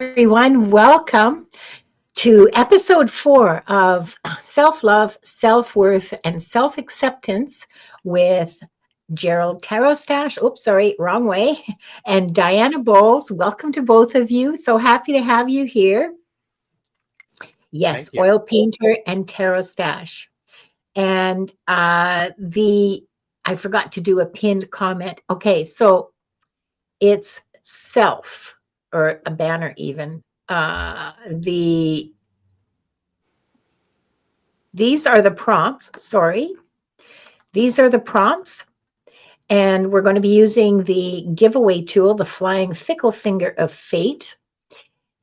everyone. Welcome to episode 4 of Self Love, Self Worth, and Self Acceptance with Gerald Tarostash. Oops, sorry, wrong way. And Diana Bowles. Welcome to both of you. So happy to have you here. Yes, Thank you. oil painter and tarot stash. And I forgot to do a pinned comment. Okay, so it's self or a banner even. These are the prompts. Sorry, these are the prompts, and we're going to be using the giveaway tool, the Flying Fickle Finger of Fate,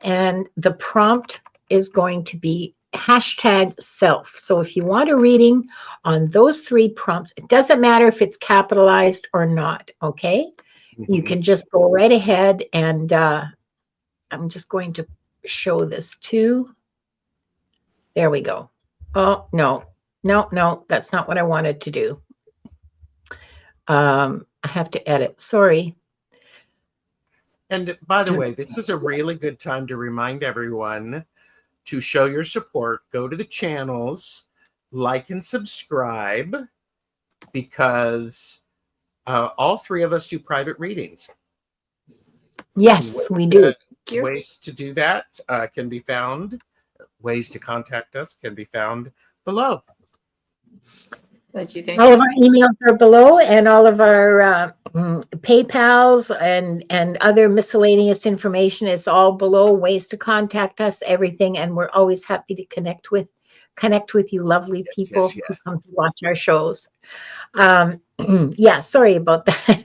and the prompt is going to be hashtag self. So if you want a reading on those 3 prompts, it doesn't matter if it's capitalized or not. Okay, you Mhm. can just go right ahead, and I'm just going to show this too. There we go. Oh, no, no, no, that's not what I wanted to do. I have to edit. Sorry. And by the way, this is a really good time to remind everyone to show your support. Go to the channels, like and subscribe, because all 3 of us do private readings. Yes, we do. Ways to do that can be found. Ways to contact us can be found below. Thank you. Thank All you. of our emails are below, and all of our PayPals and other miscellaneous information is all below. Ways to contact us, everything, and we're always happy to connect with you, lovely Yes, people yes, who yes. come to watch our shows. Um, yeah, sorry about that.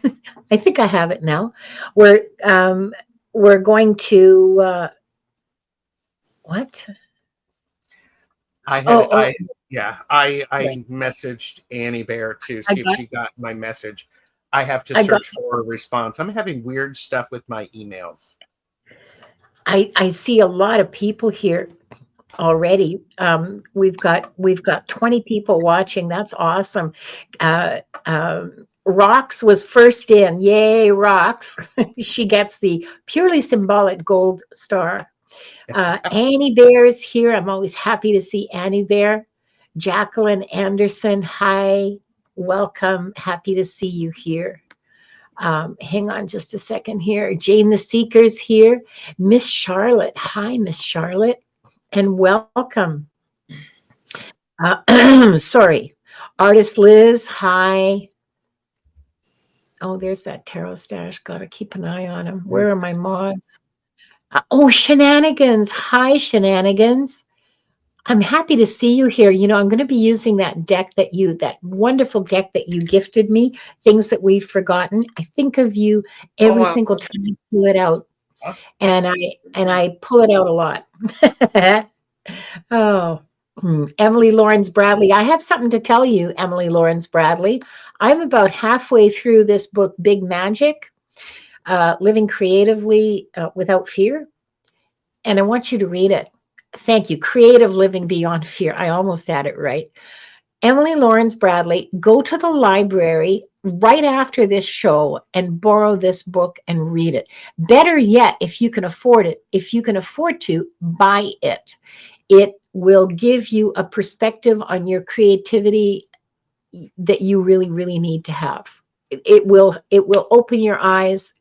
I think I have it now. We're going to what? I had Oh, oh, I right. messaged Annie Bear to I see if got she got my message. I have to I got search for a response. I'm having weird stuff with my emails. I see a lot of people here already. We've got 20 people watching. That's awesome. Uh, Rox was first in. Yay, Rox. She gets the purely symbolic gold star. Annie Bear is here. I'm always happy to see Annie Bear. Jacqueline Anderson, hi, welcome. Happy to see you here. Hang on just a second here. Jane the Seeker's here. Miss Charlotte, hi, Miss Charlotte, and welcome. Sorry. Artist Liz, hi. Oh, there's that tarot stash. Got to keep an eye on him. Where are my mods? Oh, Shenanigans. Hi, Shenanigans. I'm happy to see you here. I'm going to be using that wonderful deck that you gifted me, things that we've forgotten. I think of you Oh, every wow. single time I pull it out, Huh? and I pull it out a lot. Oh, Emily Lawrence Bradley. I have something to tell you, Emily Lawrence Bradley. I'm about halfway through this book, Big Magic, Living Creatively Without Fear, and I want you to read it. Thank you. Creative Living Beyond Fear. I almost had it right. Emily Lawrence Bradley, go to the library right after this show and borrow this book and read it. Better yet, if you can afford it, if you can afford to, buy it. It will give you a perspective on your creativity that you really, really need to have. It will open your eyes.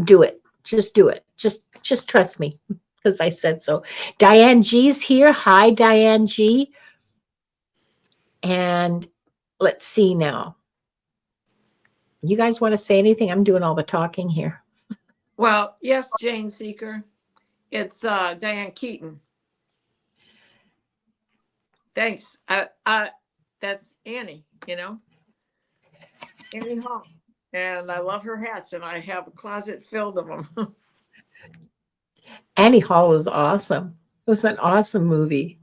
Do it. Just do it. Just trust me because I said so. Diane G's here. Hi, Diane G. And let's see now. You guys want to say anything? I'm doing all the talking here. Well, yes, Jane Seeker. It's Diane Keaton. Thanks. That's Annie, Annie Hall. And I love her hats, and I have a closet filled of them. Annie Hall is awesome. It was an awesome movie.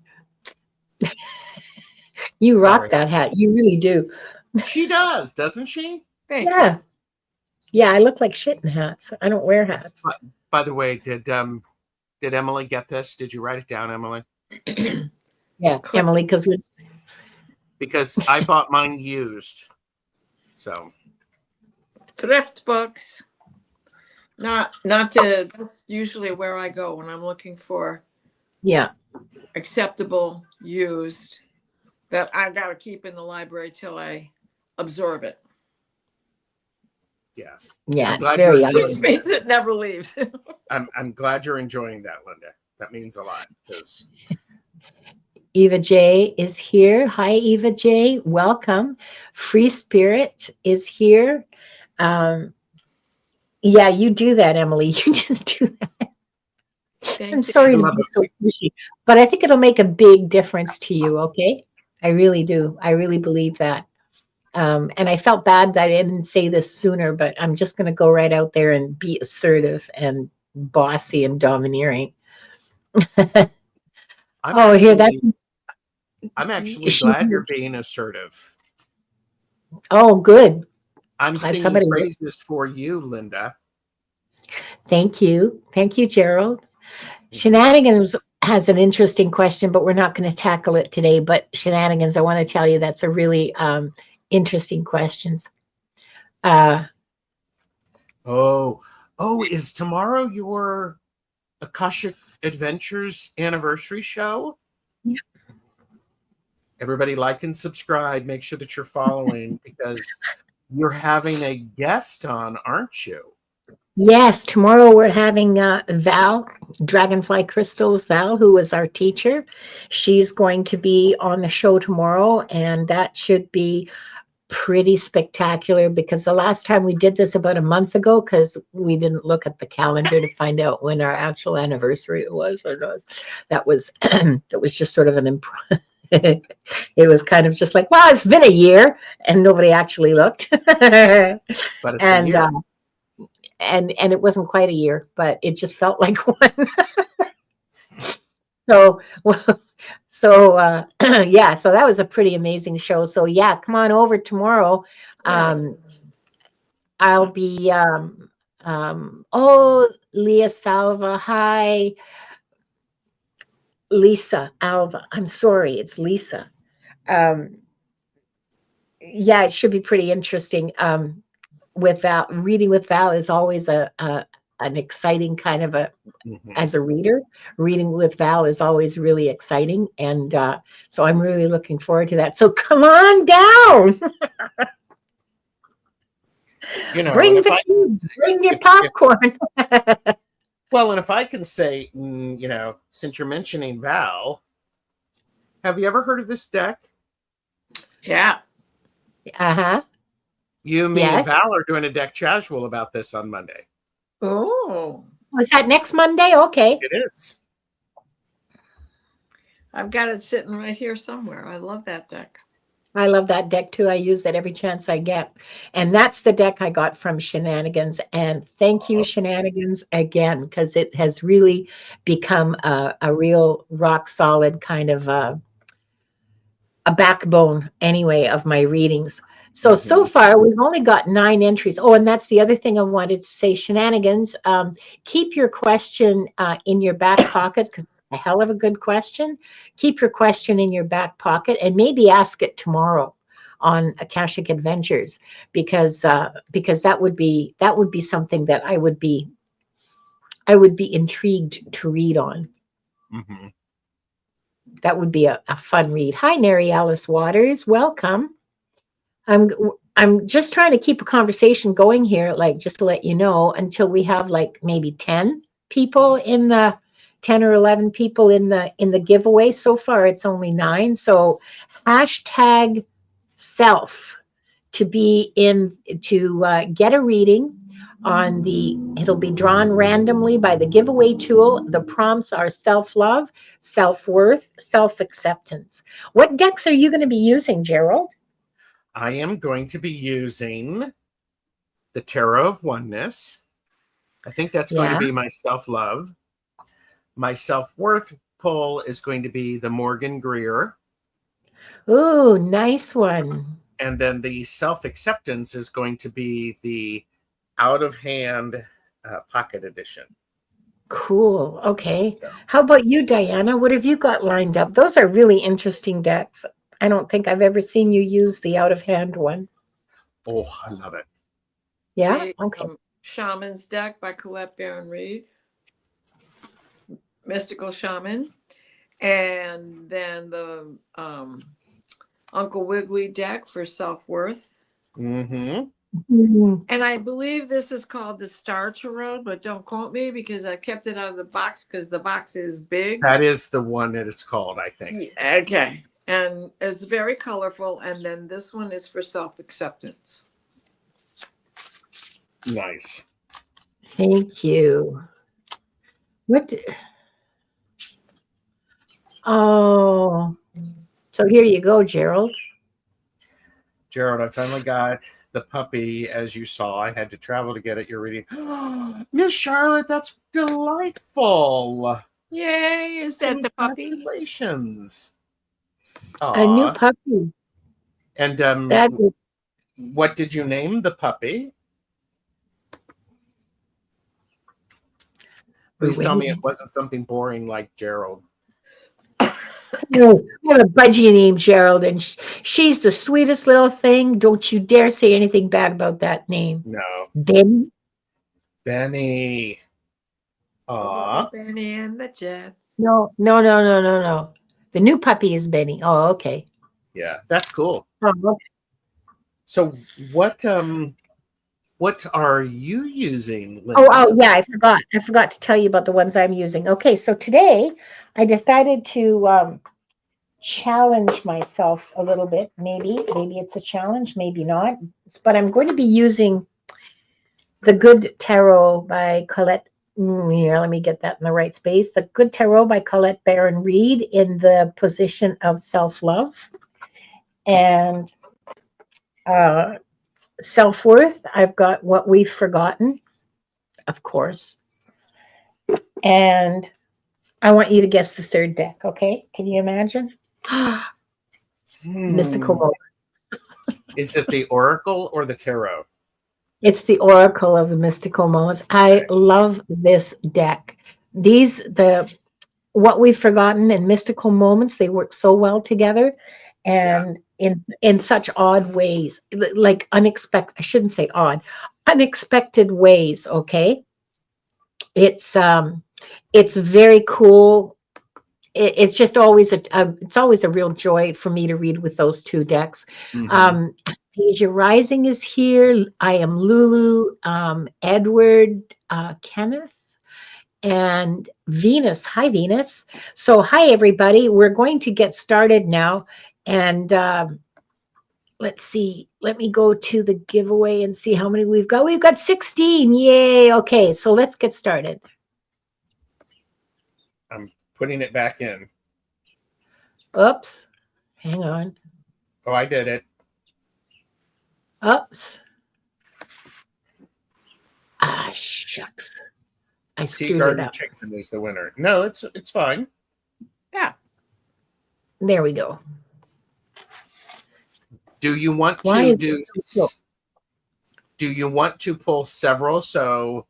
You rock Sorry. that hat. You really do. She does, doesn't she? Thank you. Yeah. Yeah, I look like shit in hats. I don't wear hats. By the way, did Emily get this? Did you write it down, Emily? Yeah, Click Emily, because we're Because I bought mine used. So thrift books. Not to, that's usually where I go when I'm looking for Yeah. acceptable used that I've got to keep in the library till I absorb it, Yeah. Yeah. I'm It's glad you're very which enjoying means it never leaves. I'm glad you're enjoying that, Linda. That means a lot because Eva J is here. Hi, Eva J. Welcome. Free Spirit is here. Um, yeah, you do that, Emily. You just do that. I'm Thank sorry I to you. love be it. so pushy, but I think it'll make a big difference to you, okay? I really do. I really believe that. And I felt bad that I didn't say this sooner, but I'm just going to go right out there and be assertive and bossy and domineering. I'm Oh, here, that's actually I'm actually she. glad you're being assertive. Oh, good. I'm Glad singing somebody. praises for you, Linda. Thank you. Thank you, Gerald. Mhm. Shenanigans has an interesting question, but we're not going to tackle it today. But shenanigans, I want to tell you that's a really interesting question. Uh, Oh, is tomorrow your Akashic Adventures anniversary show? Everybody like and subscribe. Make sure that you're following because you're having a guest on, aren't you? yes, tomorrow we're having Val, Dragonfly Crystals Val, who was our teacher. She's going to be on the show tomorrow, and that should be pretty spectacular because the last time we did this about a month ago, because we didn't look at the calendar to find out when our actual anniversary was, that was that was just sort of an it was kind of just like, well, it's been a year, and nobody actually looked. But it's a and year. and it wasn't quite a year, but it just felt like one. So, yeah, so that was a pretty amazing show. So yeah, come on over tomorrow. Yeah. Um, I'll be oh, Leah Salva. Hi, Lisa Alva. I'm sorry, it's Lisa. Um, yeah, it should be pretty interesting. With Val, reading with Val is always a an exciting kind of a Mhm. as a reader. Reading with Val is always really exciting, and so I'm really looking forward to that. So come on down, You know, and bring the food, bring your if popcorn. well, and if I can say, since you're mentioning Val, have you ever heard of this deck? Yeah. Uh-huh. You, me, and Yes. Val are doing a deck casual about this on Monday. Oh, Was that next Monday? Okay. It is. I've got it sitting right here somewhere. I love that deck. I love that deck too. I use that every chance I get. And that's the deck I got from Shenanigans. And thank you, Shenanigans, again, because it has really become a real rock solid kind of a backbone, anyway, of my readings. So Mhm. far, we've only got 9 entries. Oh, and that's the other thing I wanted to say, Shenanigans. Keep your question in your back pocket because it's a hell of a good question. Keep your question in your back pocket and maybe ask it tomorrow on Akashic Adventures because that would be something that I would be intrigued to read on. Mhm. That would be a fun read. Hi, Mary Alice Waters. Welcome. I'm I'm just trying to keep a conversation going here, like just to let you know, until we have like maybe 10 people in the 10 or 11 people in the giveaway. So far, it's only 9. So hashtag self to be in to get a reading on it'll be drawn randomly by the giveaway tool. The prompts are self-love, self-worth, self-acceptance. What decks are you going to be using, Gerald? I am going to be using the Tarot of Oneness. I think that's going to Yeah. be my self love. My self worth pull is going to be the Morgan Greer. Ooh, nice one. And then the self acceptance is going to be the out of hand pocket edition. Cool. Okay. So, How about you, Diana? What have you got lined up? Those are really interesting decks. I don't think I've ever seen you use the out of hand one. oh, I love it. Yeah? The Okay. Shaman's Deck by Colette Baron Reed, Mystical Shaman, and then the Uncle Wiggly deck for self-worth. Mm-hmm. And I believe this is called the Star Tarot, but don't quote me because I kept it out of the box because the box is big. That is the one that it's called, I think. Okay. And it's very colorful. And then this one is for self-acceptance. Nice. Thank you. Oh, so here you go, Gerald. Gerald, I finally got the puppy. As you saw, I had to travel to get it. You're reading. Miss Charlotte, that's delightful. Yay. Is that the puppy? Congratulations. A new Aw. puppy. And That what did you name the puppy? Please tell me it wasn't something boring like Gerald. No, I have a budgie named Gerald, and she's the sweetest little thing. Don't you dare say anything bad about that name. No. Benny? Benny. Aw. Oh, Benny and the Jets. No. The new puppy is Benny. Oh, okay. Yeah, that's cool. Oh, okay. So what are you using, Linda? Oh, yeah, I forgot to tell you about the ones I'm using. Okay, so today I decided to challenge myself a little bit. Maybe it's a challenge, maybe not. But I'm going to be using The Good Tarot by Colette. Yeah, let me get that in the right space. The Good Tarot by Colette Baron Reed in the position of self-love. And self-worth, I've got What We've Forgotten, of course. And I want you to guess the third deck, okay? Can you imagine? Mystical moment. Is it the Oracle or the Tarot? It's the Oracle of the Mystical Moments. I love this deck. What We've Forgotten and Mystical Moments, they work so well together, and in such odd ways, like unexpected. I shouldn't say odd, unexpected ways. Okay, it's very cool. It's just always it's always a real joy for me to read with those two decks. Asia Rising is here. I am Lulu, Edward, Kenneth, and Venus. Hi, Venus. So, hi, everybody. We're going to get started now. And let's see. Let me go to the giveaway and see how many we've got. We've got 16. Yay. Okay, so let's get started. I'm putting it back in. Oops. Hang on. Oh, I did it. Oops. Ah, shucks. I screwed it up. Chicken is the winner. No, it's fine. Yeah. There we go. Do you want to do you want to pull several? So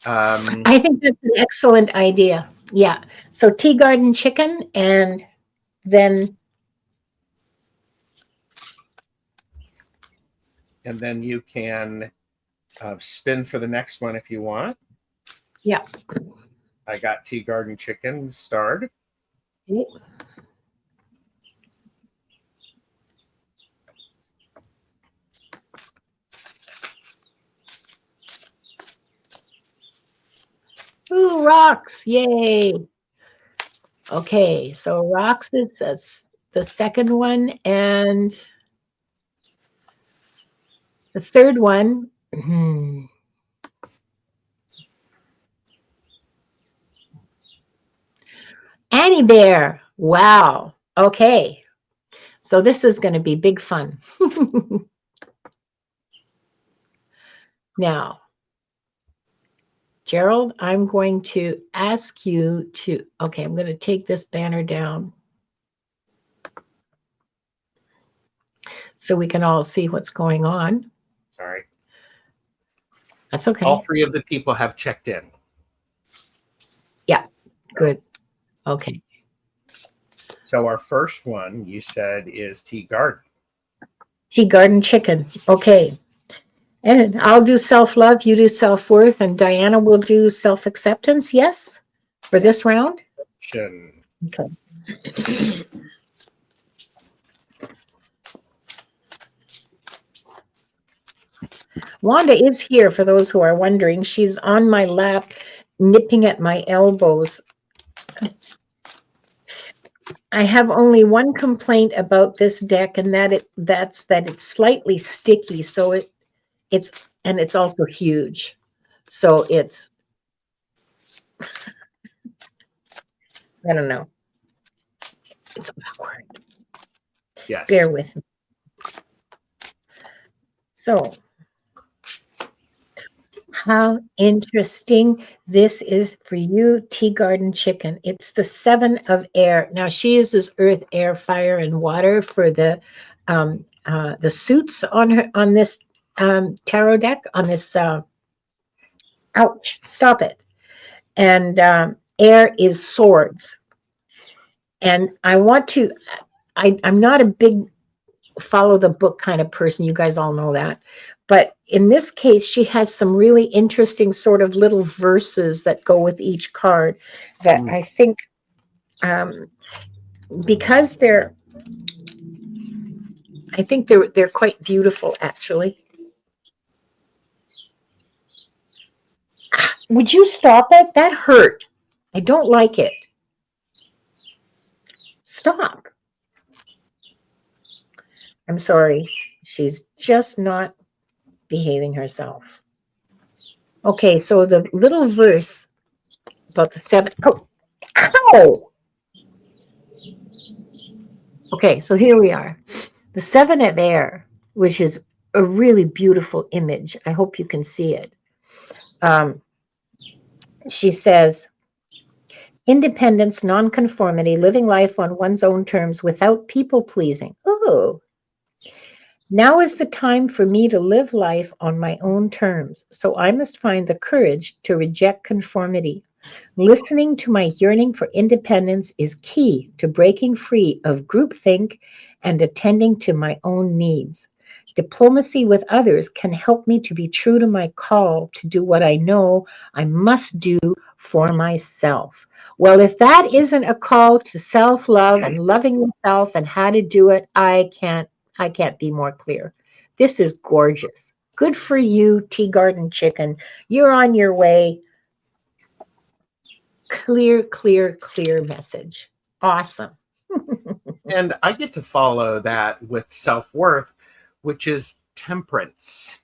I think that's an excellent idea. Yeah. So tea garden chicken, and then you can spin for the next one if you want. Yeah. I got tea garden chicken starred. Okay. Ooh, rocks. Yay. Okay, so rocks is the second one, and the third one. Annie Bear. Wow. Okay. So this is going to be big fun. Now, Gerald, I'm going to ask you to, okay, I'm going to take this banner down so we can all see what's going on. Sorry. That's okay. All three of the people have checked in. Yeah, good. Okay. So our first one, you said, is tea garden. Tea garden chicken. Okay. And I'll do self-love, you do self-worth, and Diana will do self-acceptance, yes? For this Yes. round? Shin. Okay. Wanda is here, for those who are wondering. She's on my lap, nipping at my elbows. I have only one complaint about this deck, and that's that it's slightly sticky, so it's also huge. So it's, I don't know. It's awkward. Yes. Bear with me. So, how interesting this is for you, Tea Garden Chicken. It's the 7 of air. Now she uses earth, air, fire, and water for the suits on this tarot deck, on this ouch, stop it. And air is swords. And I'm not a big follow the book kind of person. You guys all know that. But in this case, she has some really interesting sort of little verses that go with each card that I think, um, because they're quite beautiful, actually. Would you stop it? That hurt. I don't like it. Stop. I'm sorry. She's just not behaving herself. Okay, so the little verse about the 7. Oh, ow! Okay, so here we are. The 7 of air, which is a really beautiful image. I hope you can see it. She says, independence, nonconformity, living life on one's own terms without people pleasing. Oh, now is the time for me to live life on my own terms. So I must find the courage to reject conformity. Listening to my yearning for independence is key to breaking free of groupthink and attending to my own needs. Diplomacy with others can help me to be true to my call to do what I know I must do for myself. Well, if that isn't a call to self-love and loving yourself and how to do it, I can't be more clear. This is gorgeous. Good for you, Tea Garden Chicken. You're on your way. Clear, clear, clear message. Awesome. And I get to follow that with self-worth, which is temperance.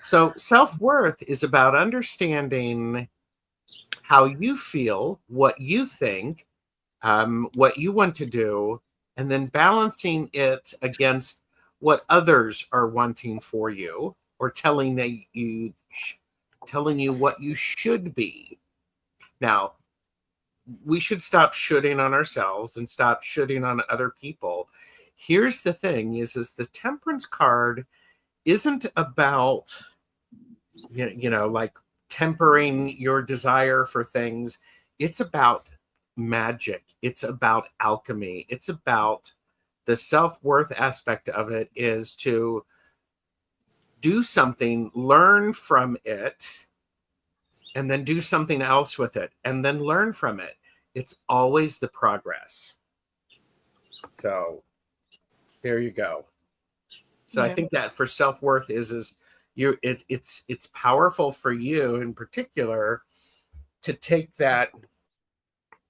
So self-worth is about understanding how you feel, what you think, what you want to do, and then balancing it against what others are wanting for you or telling you what you should be. Now, we should stop shooting on ourselves and stop shooting on other people. Here's the thing is the temperance card isn't about like tempering your desire for things. It's about magic. It's about alchemy. It's about the self-worth aspect of it is to do something, learn from it, and then do something else with it, and then learn from it. It's always the progress. So there you go. So yeah. I think that for self-worth it's powerful for you in particular to take that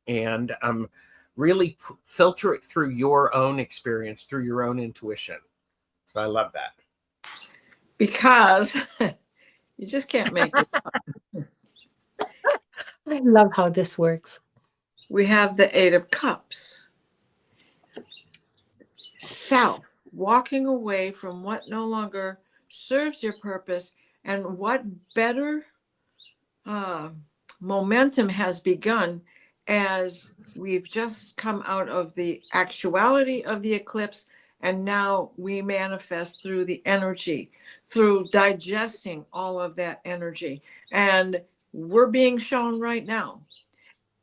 and really filter it through your own experience, through your own intuition. So I love that. Because you just can't make it up. I love how this works. We have the 8 of Cups. Self, walking away from what no longer serves your purpose, and what better momentum has begun as we've just come out of the actuality of the eclipse, and now we manifest through the energy, through digesting all of that energy. And we're being shown right now.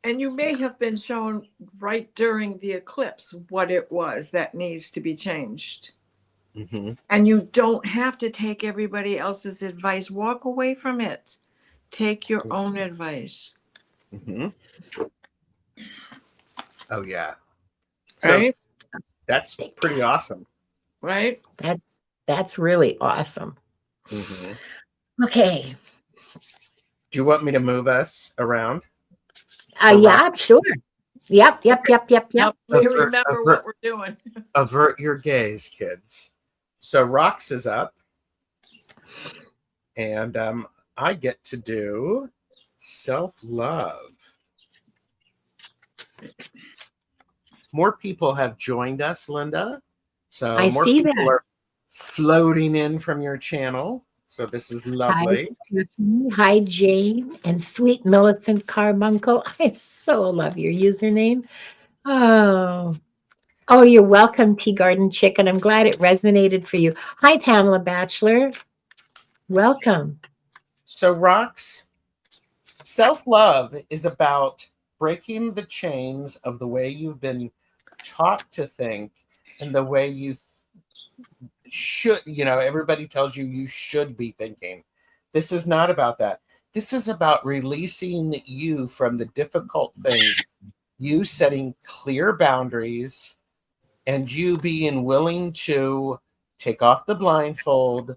And you may have been shown right during the eclipse what it was that needs to be changed. Mm-hmm. And you don't have to take everybody else's advice. Walk away from it. Take your own advice. Mm-hmm. Oh yeah. So Right? that's pretty awesome. Right? That's really awesome. Mm-hmm. Okay. Do you want me to move us around? Yeah, Rocks? sure. Yep, yep, yep, yep, yep. Help me remember what we're doing. Avert your gaze, kids. So Rocks is up, and I get to do self-love. More people have joined us, Linda. So I more see people that. are floating in from your channel. So this is Hi, lovely. Stephanie. Hi, Jane, and sweet Millicent Carbuncle. I so love your username. Oh, oh, you're welcome, Tea Garden Chicken. I'm glad it resonated for you. Hi, Pamela Batchelor. Welcome. So Rocks, self-love is about breaking the chains of the way you've been taught to think and the way you should, everybody tells you you should be thinking. This is not about that. This is about releasing you from the difficult things, you setting clear boundaries, and you being willing to take off the blindfold,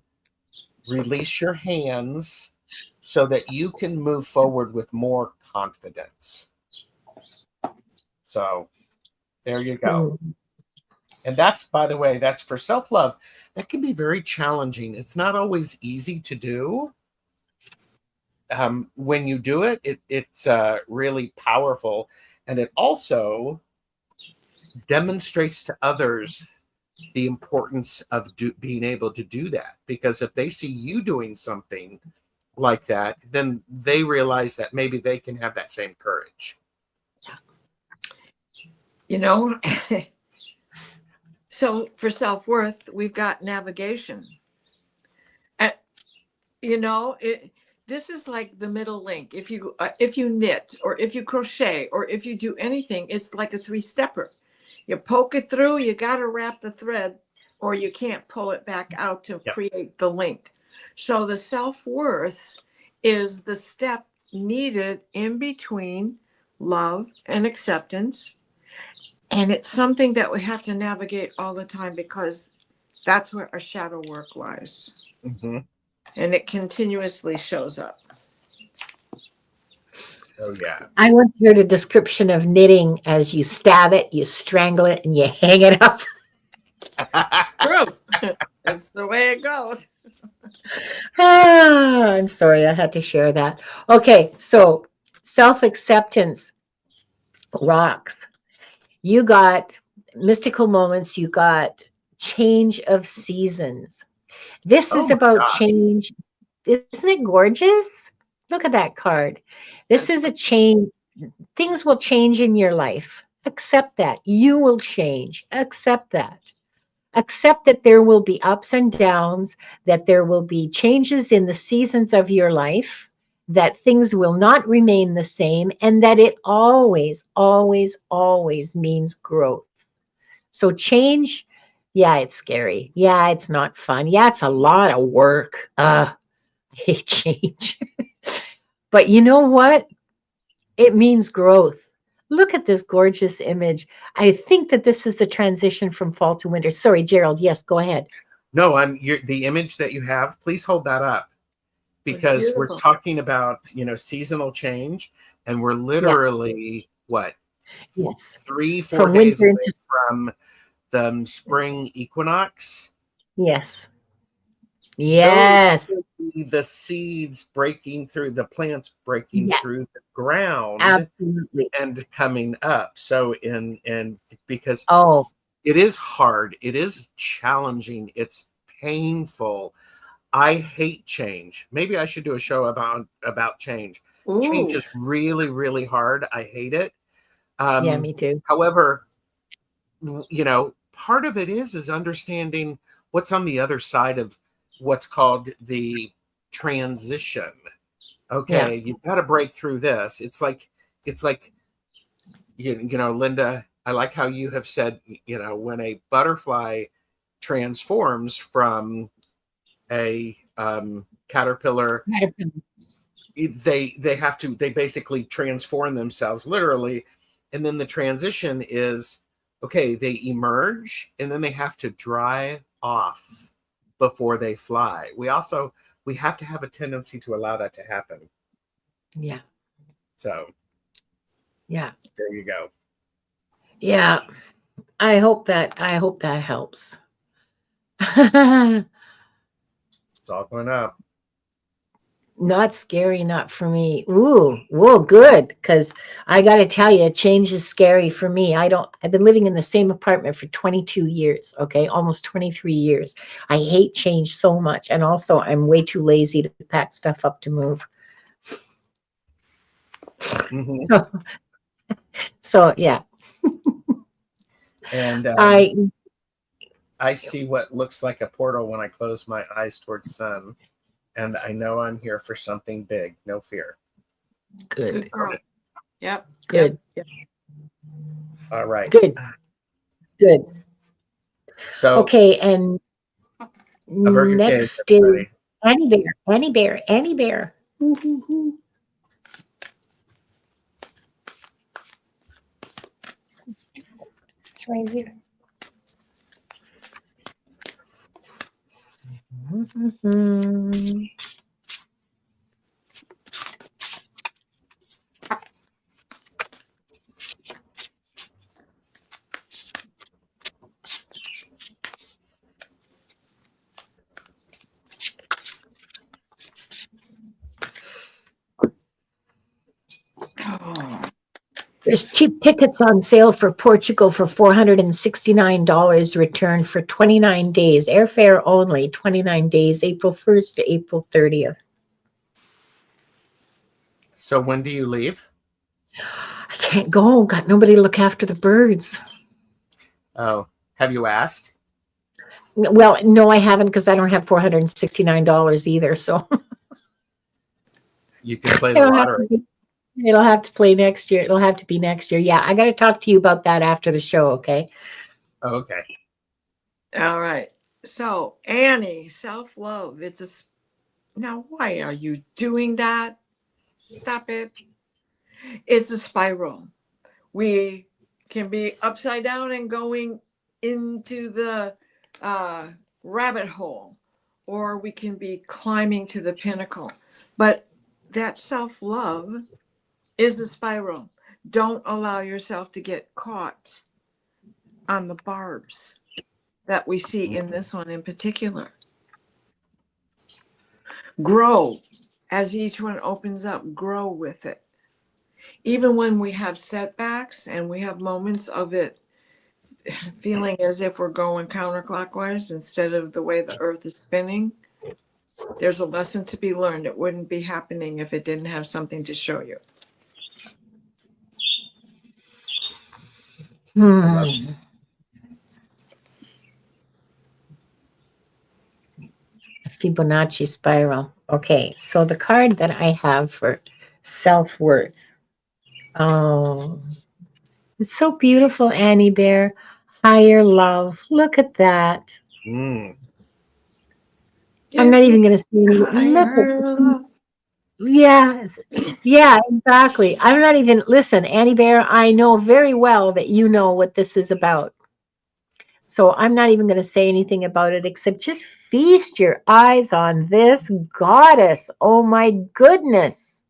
release your hands so that you can move forward with more confidence. So there you go. Mm. And that's, by the way, that's for self-love. That can be very challenging. It's not always easy to do. When you do it, it's really powerful. And it also demonstrates to others the importance of being able to do that. Because if they see you doing something like that, then they realize that maybe they can have that same courage. You know, so for self-worth, we've got navigation. This is like the middle link. If you knit or if you crochet or if you do anything, it's like a three-stepper. You poke it through, you got to wrap the thread, or you can't pull it back out to create the link. So the self-worth is the step needed in between love and acceptance. And it's something that we have to navigate all the time because that's where our shadow work lies. Mm-hmm. And it continuously shows up. Oh, yeah. I once heard a description of knitting as you stab it, you strangle it, and you hang it up. True. That's the way it goes. I'm sorry, I had to share that. Okay, so self-acceptance rocks. You got mystical moments, you got change of seasons. This Oh is my about gosh. change. Isn't it gorgeous? Look at that card. This is a change. Things will change in your life. Accept that. You will change. Accept that. Accept that there will be ups and downs, that there will be changes in the seasons of your life, that things will not remain the same, and that it always, always, always means growth. So change, yeah, it's scary. Yeah, it's not fun. Yeah, it's a lot of work. I hate change. But you know what? It means growth. Look at this gorgeous image. I think that this is the transition from fall to winter. Sorry, Gerald. Yes, go ahead. No, the image that you have, please hold that up, because we're talking about, seasonal change, and we're Yeah. literally what, Yes. 3-4 From days winter away from the spring equinox. yes. Those Yes. will be the seeds breaking through, the plants breaking Yeah, through the ground absolutely. and coming up. So because Oh, it is hard, it is challenging, it's painful. I hate change. Maybe I should do a show about change. Change Ooh. is really, really hard. I hate it. yeah, me too. However, part of it is understanding what's on the other side of what's called the transition. Yeah. Okay, you've got to break through this. It's like Linda, I like how you have said, when a butterfly transforms from a caterpillar. They basically transform themselves literally, and then the transition is, okay, they emerge and then they have to dry off before they fly. We have to have a tendency to allow that to happen. Yeah. So yeah, there you go. Yeah. I hope that helps. It's all going up. Not scary, not for me. Ooh, whoa, good. Because I got to tell you, change is scary for me. I've been living in the same apartment for 22 years, okay, almost 23 years. I hate change so much. And also, I'm way too lazy to pack stuff up to move. Mm-hmm. So yeah. And I see what looks like a portal when I close my eyes towards sun. And I know I'm here for something big. No fear. Good. Girl. Yep. Good. Yep. All right. Good. So okay, and avert your gaze, next is everybody. Annie Bear. It's right here. There's cheap tickets on sale for Portugal for $469, return for 29 days. Airfare only, 29 days, April 1st to April 30th. So when do you leave? I can't go. Got nobody to look after the birds. Oh, have you asked? Well, no, I haven't because I don't have $469 either. So You can play the lottery. It'll have to play next year. It'll have to be next year. Yeah, I got to talk to you about that after the show, okay? Oh, okay. All right. So, Annie, self-love. Now, why are you doing that? Stop it. It's a spiral. We can be upside down and going into the rabbit hole, or we can be climbing to the pinnacle. But that self-love is a spiral. Don't allow yourself to get caught on the barbs that we see in this one in particular. Grow as each one opens up, grow with it. Even when we have setbacks and we have moments of it feeling as if we're going counterclockwise instead of the way the earth is spinning, there's a lesson to be learned. It wouldn't be happening if it didn't have something to show you. Fibonacci spiral. Okay, so the card that I have for self-worth. Oh, it's so beautiful, Annie Bear. Higher love. Look at that. I'm not even going to say anything. Look at, yeah, exactly. I'm not even, listen, Annie Bear, I know very well that you know what this is about. So I'm not even going to say anything about it except just feast your eyes on this goddess. Oh my goodness.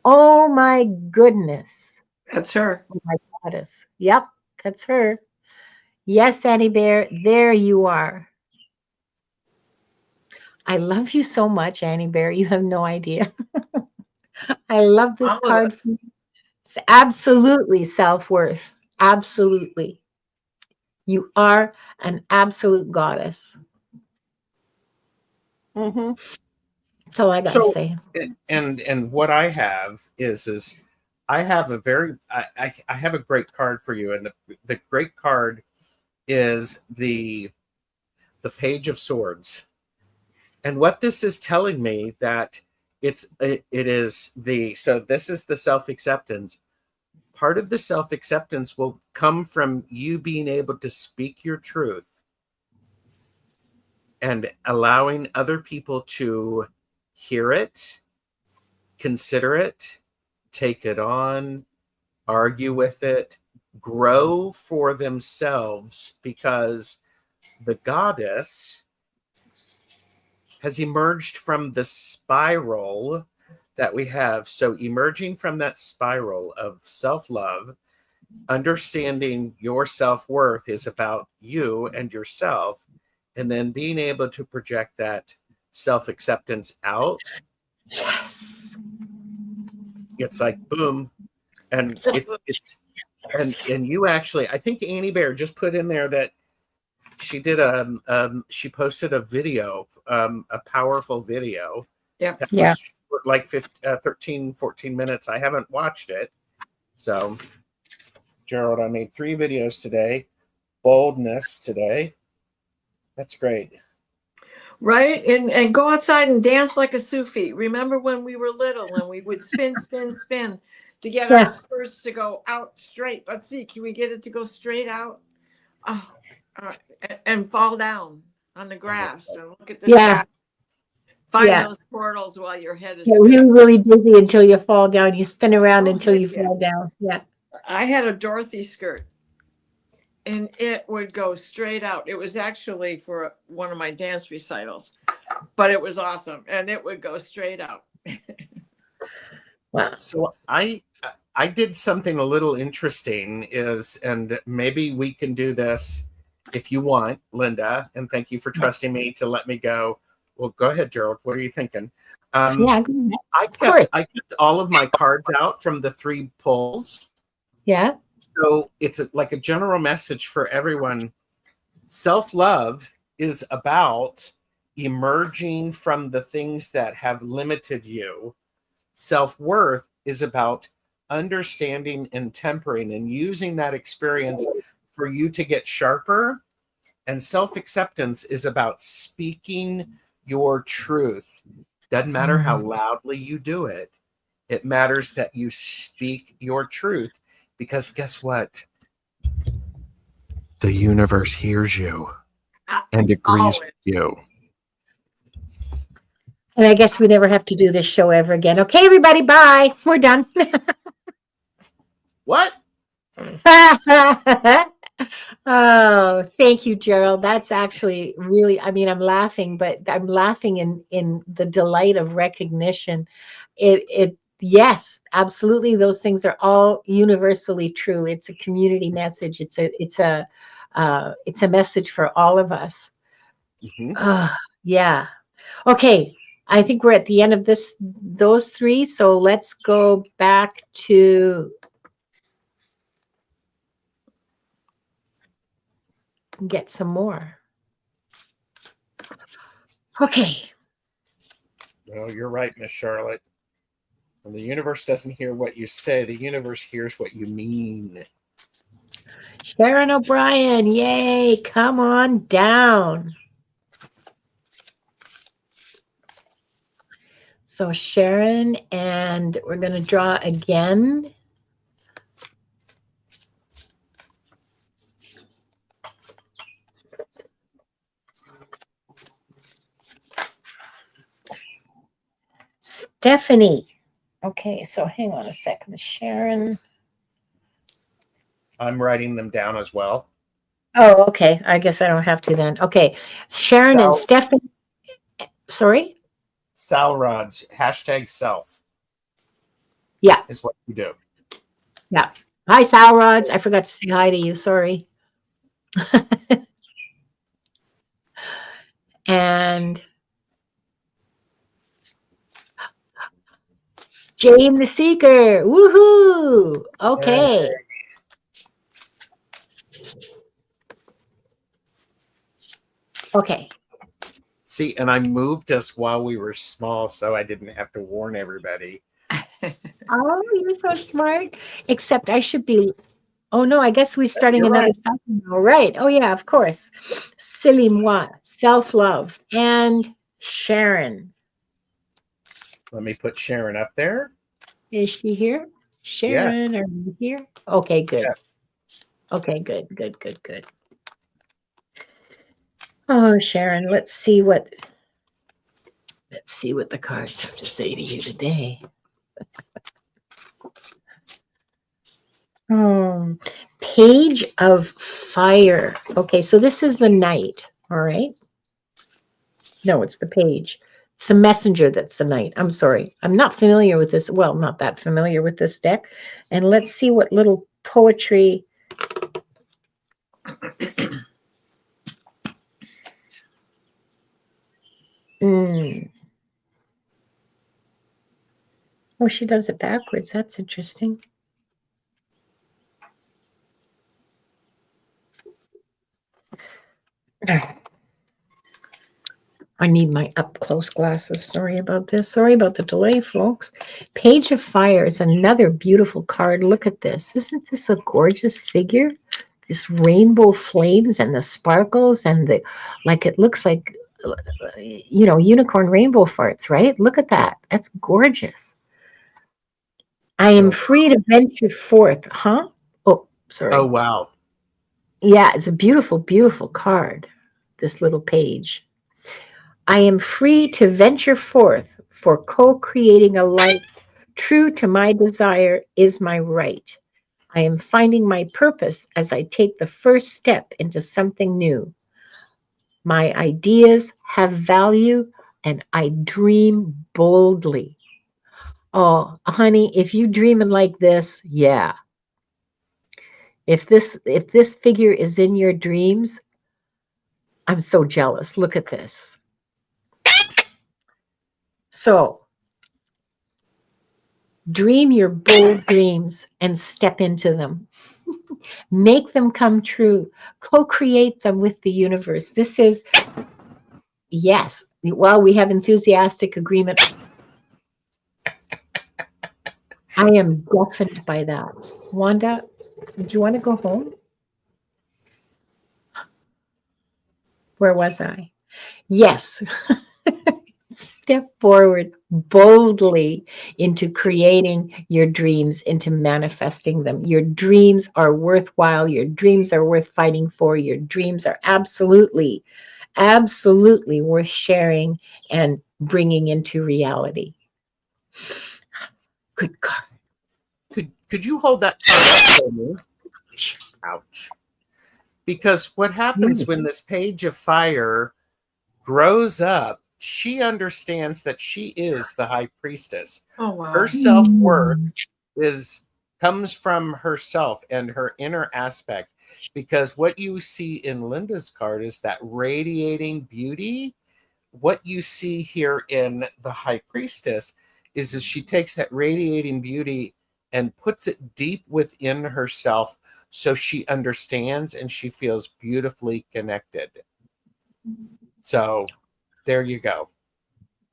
Oh my goodness. That's her. Oh my goddess. Yep, that's her. Yes, Annie Bear, there you are. I love you so much, Annie Bear. You have no idea. I love this card. It's absolutely self-worth. Absolutely. You are an absolute goddess. Mm-hmm. That's all I got to say. And what I have is I have I have a great card for you, and the great card is the Page of Swords. And what this is telling me that this is the self-acceptance. Part of the self-acceptance will come from you being able to speak your truth and allowing other people to hear it, consider it, take it on, argue with it, grow for themselves, because the goddess has emerged from the spiral that we have. So emerging from that spiral of self-love, understanding your self-worth is about you and yourself, and then being able to project that self-acceptance out. Yes. It's like boom. And it's and you actually, I think Annie Bear just put in there that she did she posted a video, a powerful video. Yep. That Yeah. was like 13, 14 minutes. I haven't watched it. So, Gerald, I made 3 videos today. Boldness today. That's great. Right? And go outside and dance like a Sufi. Remember when we were little and we would spin, spin, spin to get our Yeah. skirts to go out straight. Let's see, can we get it to go straight out? Oh, and fall down on the grass and look at the Yeah. sky. Find Yeah. those portals while your head is Get spinning. really, really dizzy until you fall down. You spin around Oh, until you heck yeah. fall down. Yeah. I had a Dorothy skirt and it would go straight out. It was actually for one of my dance recitals, but it was awesome and it would go straight out. Wow. So I did something a little interesting and maybe we can do this if you want, Linda, and thank you for trusting me to let me go. Well, go ahead, Gerald. What are you thinking? Yeah. I kept all of my cards out from the 3 pulls. Yeah. So it's like a general message for everyone. Self-love is about emerging from the things that have limited you. Self-worth is about understanding and tempering and using that experience for you to get sharper. And self-acceptance is about speaking your truth. Doesn't matter how loudly you do it. It matters that you speak your truth, because guess what? The universe hears you and agrees with you. And I guess we never have to do this show ever again. Okay, everybody, bye. We're done. What? Oh, thank you, Gerald. That's actually really, I mean, I'm laughing, but I'm laughing in the delight of recognition. Yes, absolutely. Those things are all universally true. It's a community message. It's a message for all of us. Mm-hmm. Yeah. Okay. I think we're at the end of those 3. So let's go back to get some more. Okay. No, you're right, Miss Charlotte. When the universe doesn't hear what you say, the universe hears what you mean. Sharon O'Brien, yay, come on down. So Sharon, and we're going to draw again. Stephanie. Okay, so hang on a second. Sharon. I'm writing them down as well. Oh, okay. I guess I don't have to then. Okay. Sharon and Stephanie. Sorry? Sal Rods, #self. Yeah. Is what you do. Yeah. Hi, Sal Rods. I forgot to say hi to you. Sorry. And Jane the Seeker. Woohoo. Okay. Okay. See, and I moved us while we were small, so I didn't have to warn everybody. Oh, you're so smart. Except I should be. Oh no, I guess we're starting You're another right. session now. Right. Oh yeah, of course. Silly moi, self-love, and Sharon. Let me put Sharon up there. Is she here? Sharon, Yes. are you here? Okay, good. Yes. Okay, good, good, good, good. Oh, Sharon, let's see what the cards have to say to you today. Oh, Page of Fire. Okay, so this is the knight, all right? No, it's the page. It's the messenger that's the knight. I'm sorry. I'm not familiar with this. Well, not that familiar with this deck. And let's see what little poetry. Mm. Oh, she does it backwards. That's interesting. I need my up close glasses. Sorry about this. Sorry about the delay, folks. Page of Fire is another beautiful card. Look at this. Isn't this a gorgeous figure? This rainbow flames and the sparkles and the, like, it looks like, unicorn rainbow farts, right? Look at that. That's gorgeous. I am free to venture forth. Huh? Oh, sorry. Oh, wow. Yeah, it's a beautiful, beautiful card, this little page. I am free to venture forth, for co-creating a life true to my desire is my right. I am finding my purpose as I take the first step into something new. My ideas have value and I dream boldly. Oh, honey, if you dreaming like this, yeah. If this figure is in your dreams, I'm so jealous. Look at this. So, dream your bold dreams and step into them. Make them come true. Co-create them with the universe. This is, yes. Well, we have enthusiastic agreement. I am deafened by that. Wanda, do you want to go home? Where was I? Yes. Step forward boldly into creating your dreams, into manifesting them. Your dreams are worthwhile. Your dreams are worth fighting for. Your dreams are absolutely, absolutely worth sharing and bringing into reality. Good God. Could you hold that card up for me? Ouch. Because what happens when this Page of Fire grows up, she understands that she is the High Priestess. Oh, wow. Her self-worth comes from herself and her inner aspect. Because what you see in Linda's card is that radiating beauty. What you see here in the High Priestess is she takes that radiating beauty and puts it deep within herself so she understands and she feels beautifully connected. So there you go.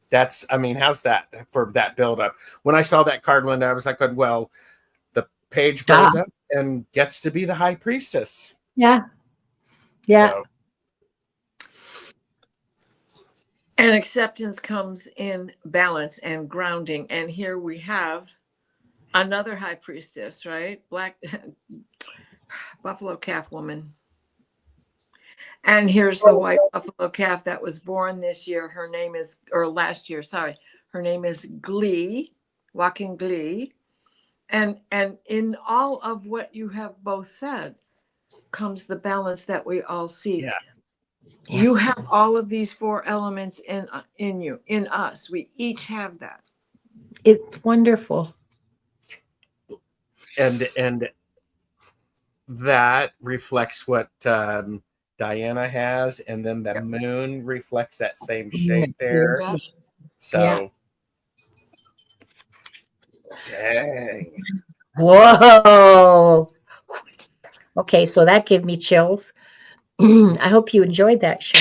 That's, I mean, how's that for that buildup? When I saw that card, Linda, I was like, well, the page grows up and gets to be the High Priestess. Yeah. Yeah. So. And acceptance comes in balance and grounding. And here we have another High Priestess, right? Black buffalo calf woman. And here's the white buffalo calf that was born this year. Her name is, or last year, sorry. Her name is Glee, Walking Glee. And in all of what you have both said comes the balance that we all seek. Yeah. You have all of these four elements in you, in us. We each have that. It's wonderful. And that reflects what Diana has, and then the moon reflects that same shape there. Yeah. So, dang. Whoa. Okay, so that gave me chills. I hope you enjoyed that show.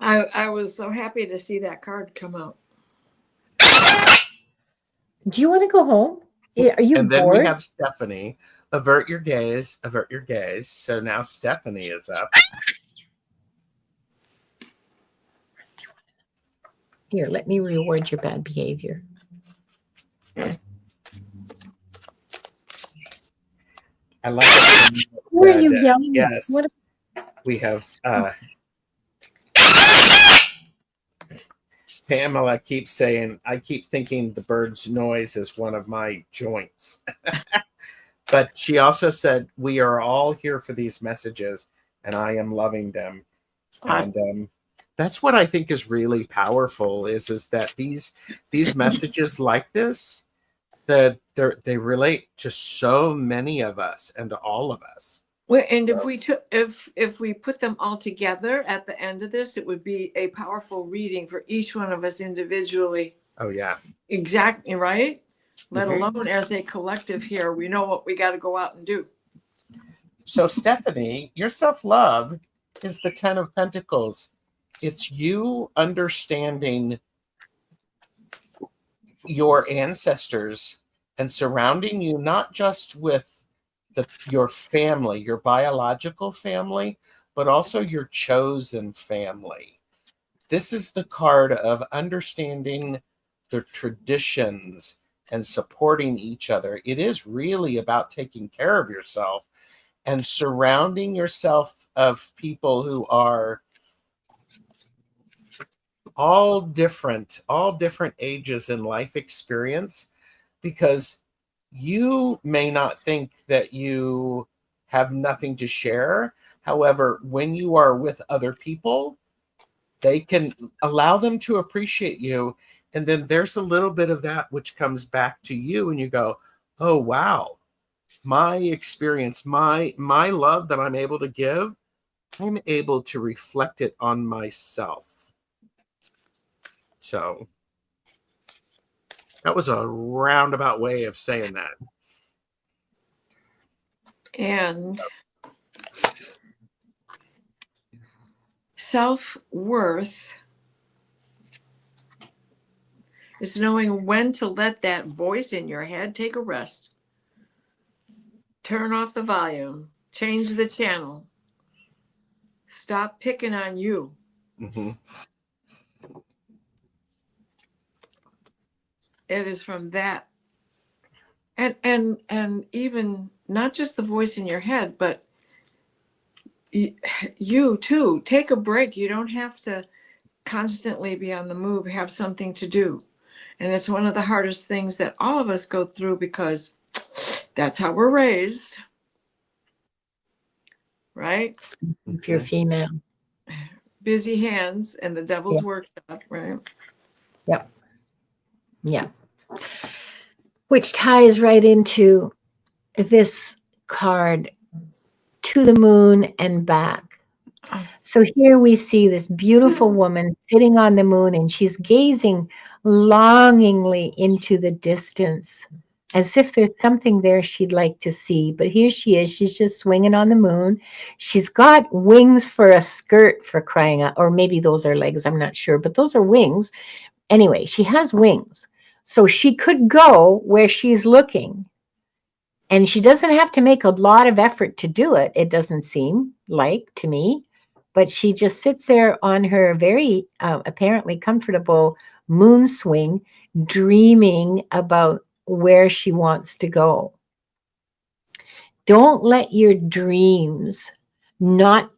I was so happy to see that card come out. Do you want to go home? Are you And then bored? we have Stephanie. Avert your gaze. Avert your gaze. So now Stephanie is up. Here, let me reward your bad behavior. I like it. Who are you yelling at? Yes. We have Pamela keeps saying, I keep thinking the bird's noise is one of my joints. But she also said, we are all here for these messages, and I am loving them. Awesome. And that's what I think is really powerful is that these messages like this, that they relate to so many of us and to all of us. Well, and if we put them all together at the end of this, it would be a powerful reading for each one of us individually. Oh yeah. Exactly, right? Let Mhm. alone as a collective here, we know what we got to go out and do. So Stephanie, your self-love is the 10 of Pentacles. It's you understanding your ancestors and surrounding you not just with your family, your biological family, but also your chosen family. This is the card of understanding the traditions and supporting each other. It is really about taking care of yourself and surrounding yourself of people who are all different ages and life experience, because you may not think that you have nothing to share. However, when you are with other people, they can allow them to appreciate you. And then there's a little bit of that which comes back to you, and you go, oh, wow, my experience, my love that I'm able to give, I'm able to reflect it on myself. So that was a roundabout way of saying that. And self-worth is knowing when to let that voice in your head take a rest. Turn off the volume, change the channel, stop picking on you. Mm-hmm. It is from that. And even not just the voice in your head, but you too. Take a break. You don't have to constantly be on the move, have something to do. And it's one of the hardest things that all of us go through because that's how we're raised. Right? If you're female. Busy hands and the devil's workshop, right? Yep. Yeah. Which ties right into this card, to the moon and back. So here we see this beautiful woman sitting on the moon, and she's gazing longingly into the distance as if there's something there she'd like to see. But here she is. She's just swinging on the moon. She's got wings for a skirt, for crying out, or maybe those are legs. I'm not sure, but those are wings. Anyway, she has wings. So she could go where she's looking. And she doesn't have to make a lot of effort to do it, it doesn't seem like to me. But she just sits there on her very apparently comfortable moon swing, dreaming about where she wants to go. Don't let your dreams not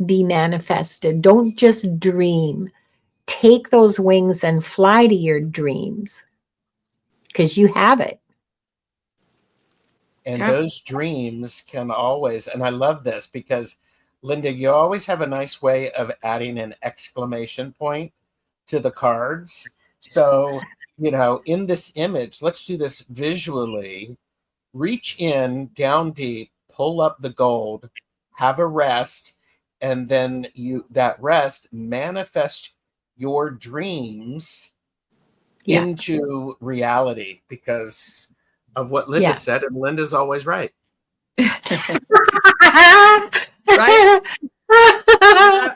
be manifested. Don't just dream. Take those wings and fly to your dreams, because you have it. And those dreams can always, and I love this because, Linda, you always have a nice way of adding an exclamation point to the cards. So, in this image, let's do this visually. Reach in, down deep, pull up the gold, have a rest, and then that rest manifest your dreams into reality because of what Linda said, and Linda's always right. Right?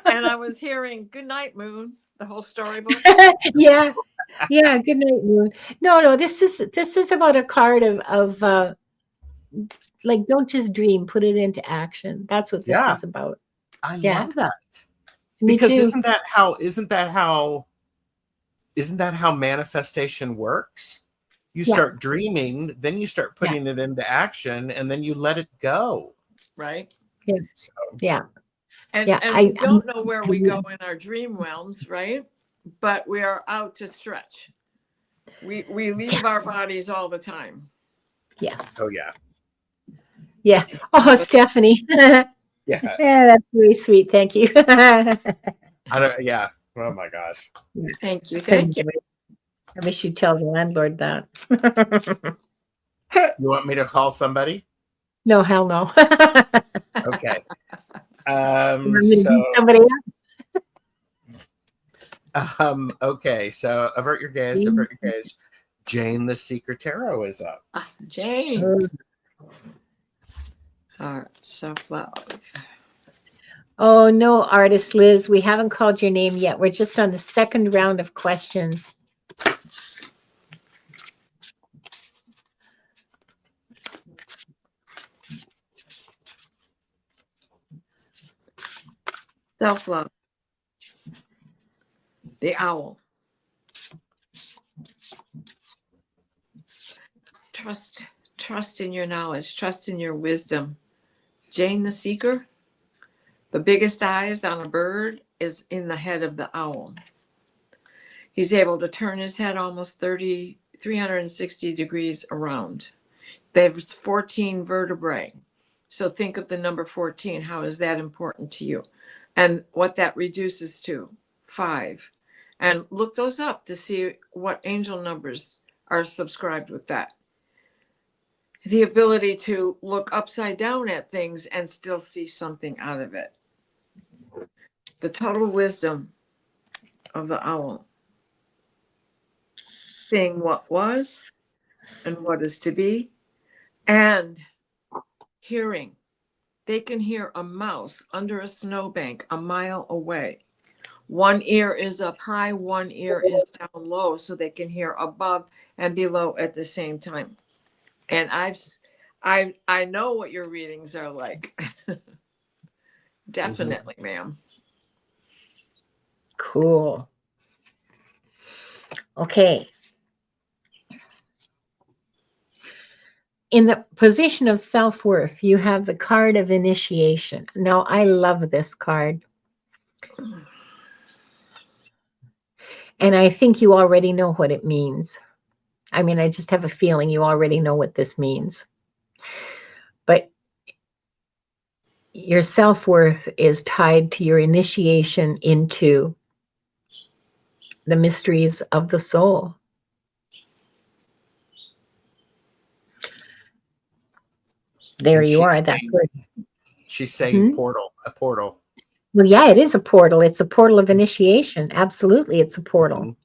And I was hearing "Good night, Moon," the whole storybook. Yeah. Good night, Moon. No. This is about a card of like, don't just dream, put it into action. That's what this is about. I love that. Me because too. isn't that how manifestation works? You start dreaming, then you start putting it into action, and then you let it go. Right. Yeah. So, And we don't know where we go in our dream realms, right? but we are out to stretch. We leave our bodies all the time. Yes. Oh yeah. Yeah. Oh, Stephanie. Yeah. Yeah, that's really sweet. Thank you. Yeah. Oh my gosh. Thank you. Thank you. I wish you'd tell the landlord that. You want me to call somebody? No, hell no. Okay. You want me to So beat somebody okay, so avert your gaze, avert your gaze. Jane the Secret Tarot is up. Jane. up? All right, self-love. Oh, no, artist Liz, we haven't called your name yet. We're just on the second round of questions. Self-love. The owl. Trust in your knowledge, trust in your wisdom. Jane the Seeker. The biggest eyes on a bird is in the head of the owl. He's able to turn his head almost 360 degrees around. There's 14 vertebrae. So think of the number 14. How is that important to you? And what that reduces to 5. And look those up to see what angel numbers are subscribed with that. The ability to look upside down at things and still see something out of it. The total wisdom of the owl. Seeing what was and what is to be, and hearing. They can hear a mouse under a snowbank a mile away. One ear is up high, one ear is down low, so they can hear above and below at the same time. And I know what your readings are like. Definitely, ma'am. Cool. Okay. In the position of self-worth, you have the card of initiation. Now, I love this card. And I think you already know what it means. I mean, I just have a feeling you already know what this means. But your self-worth is tied to your initiation into the mysteries of the soul. There And you are. That's where. she's saying Hmm? portal, a portal. Well, yeah, it is a portal. It's a portal of initiation. Absolutely, it's a portal. Mhm.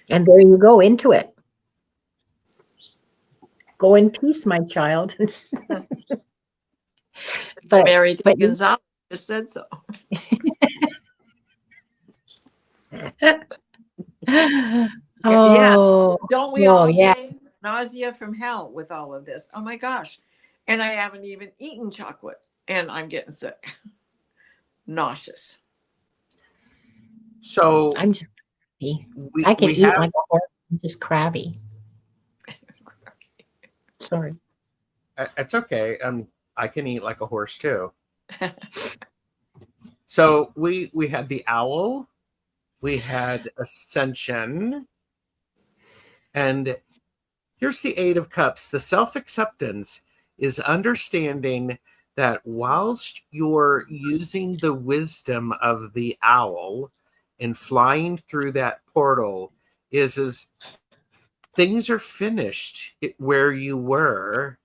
And there you go into it. Go in peace, my child. Mary but Gonzalez just said so. Yes. Oh, Don't we oh all, yeah. Jane? Nausea from hell with all of this. Oh my gosh. And I haven't even eaten chocolate and I'm getting sick. Nauseous. So I'm just crabby. we I can we eat have like a horse. I'm just crabby. Sorry. it's okay. I can eat like a horse too. So we had the owl, we had ascension, and here's the Eight of Cups. The self-acceptance is understanding that whilst you're using the wisdom of the owl and flying through that portal, is things are finished where you were.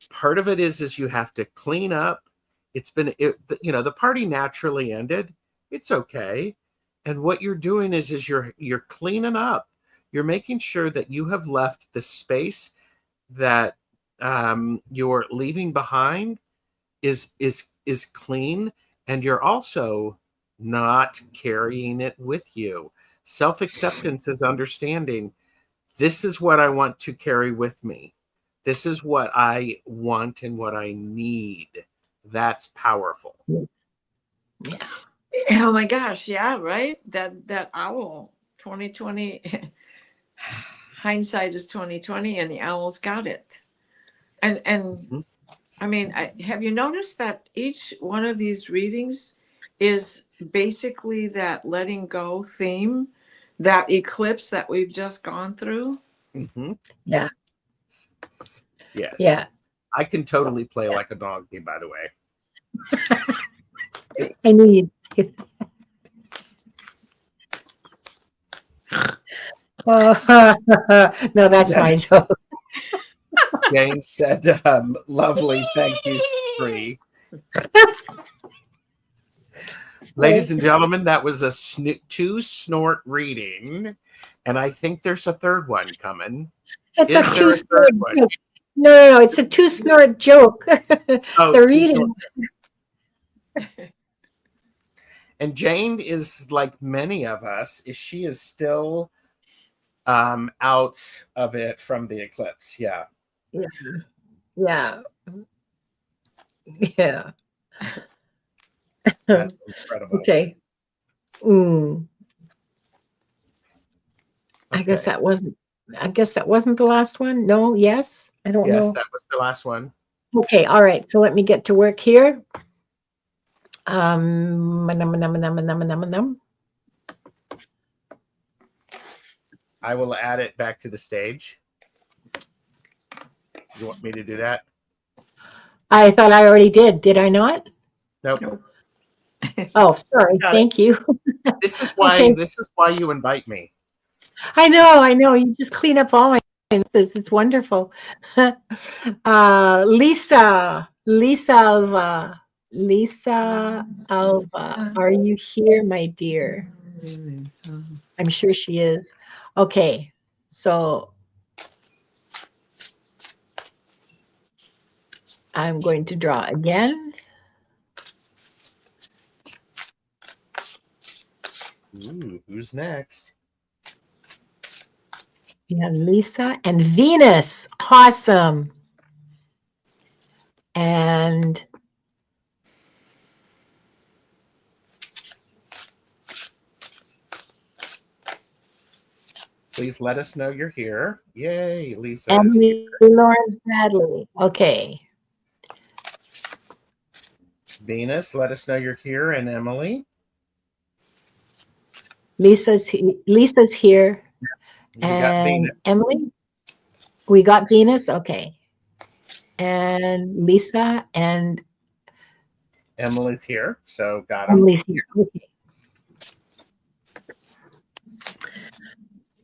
Part of it is you have to clean up. It's been, the party naturally ended. It's okay. And what you're doing is you're cleaning up. You're making sure that you have left the space that you're leaving behind is clean, and you're also not carrying it with you. Self-acceptance is understanding this is what I want to carry with me. This is what I want and what I need. That's powerful. Yeah. Oh my gosh, yeah, right? That owl 2020 hindsight is 2020 and the owl's got it. And I mean, have you noticed that each one of these readings is basically that letting go theme, that eclipse that we've just gone through. Mm-hmm. Yeah. Yes. Yeah. I can totally play like a donkey, by the way. I knew you'd. Oh, no, that's my joke. Jane said, lovely, thank you, Free. Ladies and gentlemen, that was a 2 snort reading, and I think there's a third one coming. It's Is a there a two-snort third one? joke. No, it's a two-snort joke. Oh, The 2 reading. snort. And Jane is like many of us, she is still out of it from the eclipse. Yeah. Yeah. Yeah. Yeah. That's incredible. Okay. Mm. I guess Okay. that wasn't the last one. No, yes. I don't Yes, know. that was the last one. Okay, all right. So let me get to work here. I will add it back to the stage. You want me to do that? I thought I already did. Did I not? Nope. Oh, sorry. Thank you. This is why Okay. this is why you invite me. I know. You just clean up all my sentences. It's wonderful. Lisa Alva, are you here, my dear? I'm sure she is. Okay, so I'm going to draw again. Ooh, who's next? We have Lisa and Venus. Awesome. And Please let us know you're here. Yay, Lisa is Emily here. Lawrence Bradley. Okay. Venus, let us know you're here, and Emily. Lisa's here. We got And Venus. Emily, we got Venus. Okay. And Lisa and Emily's here, so got him. Emily's here. Okay.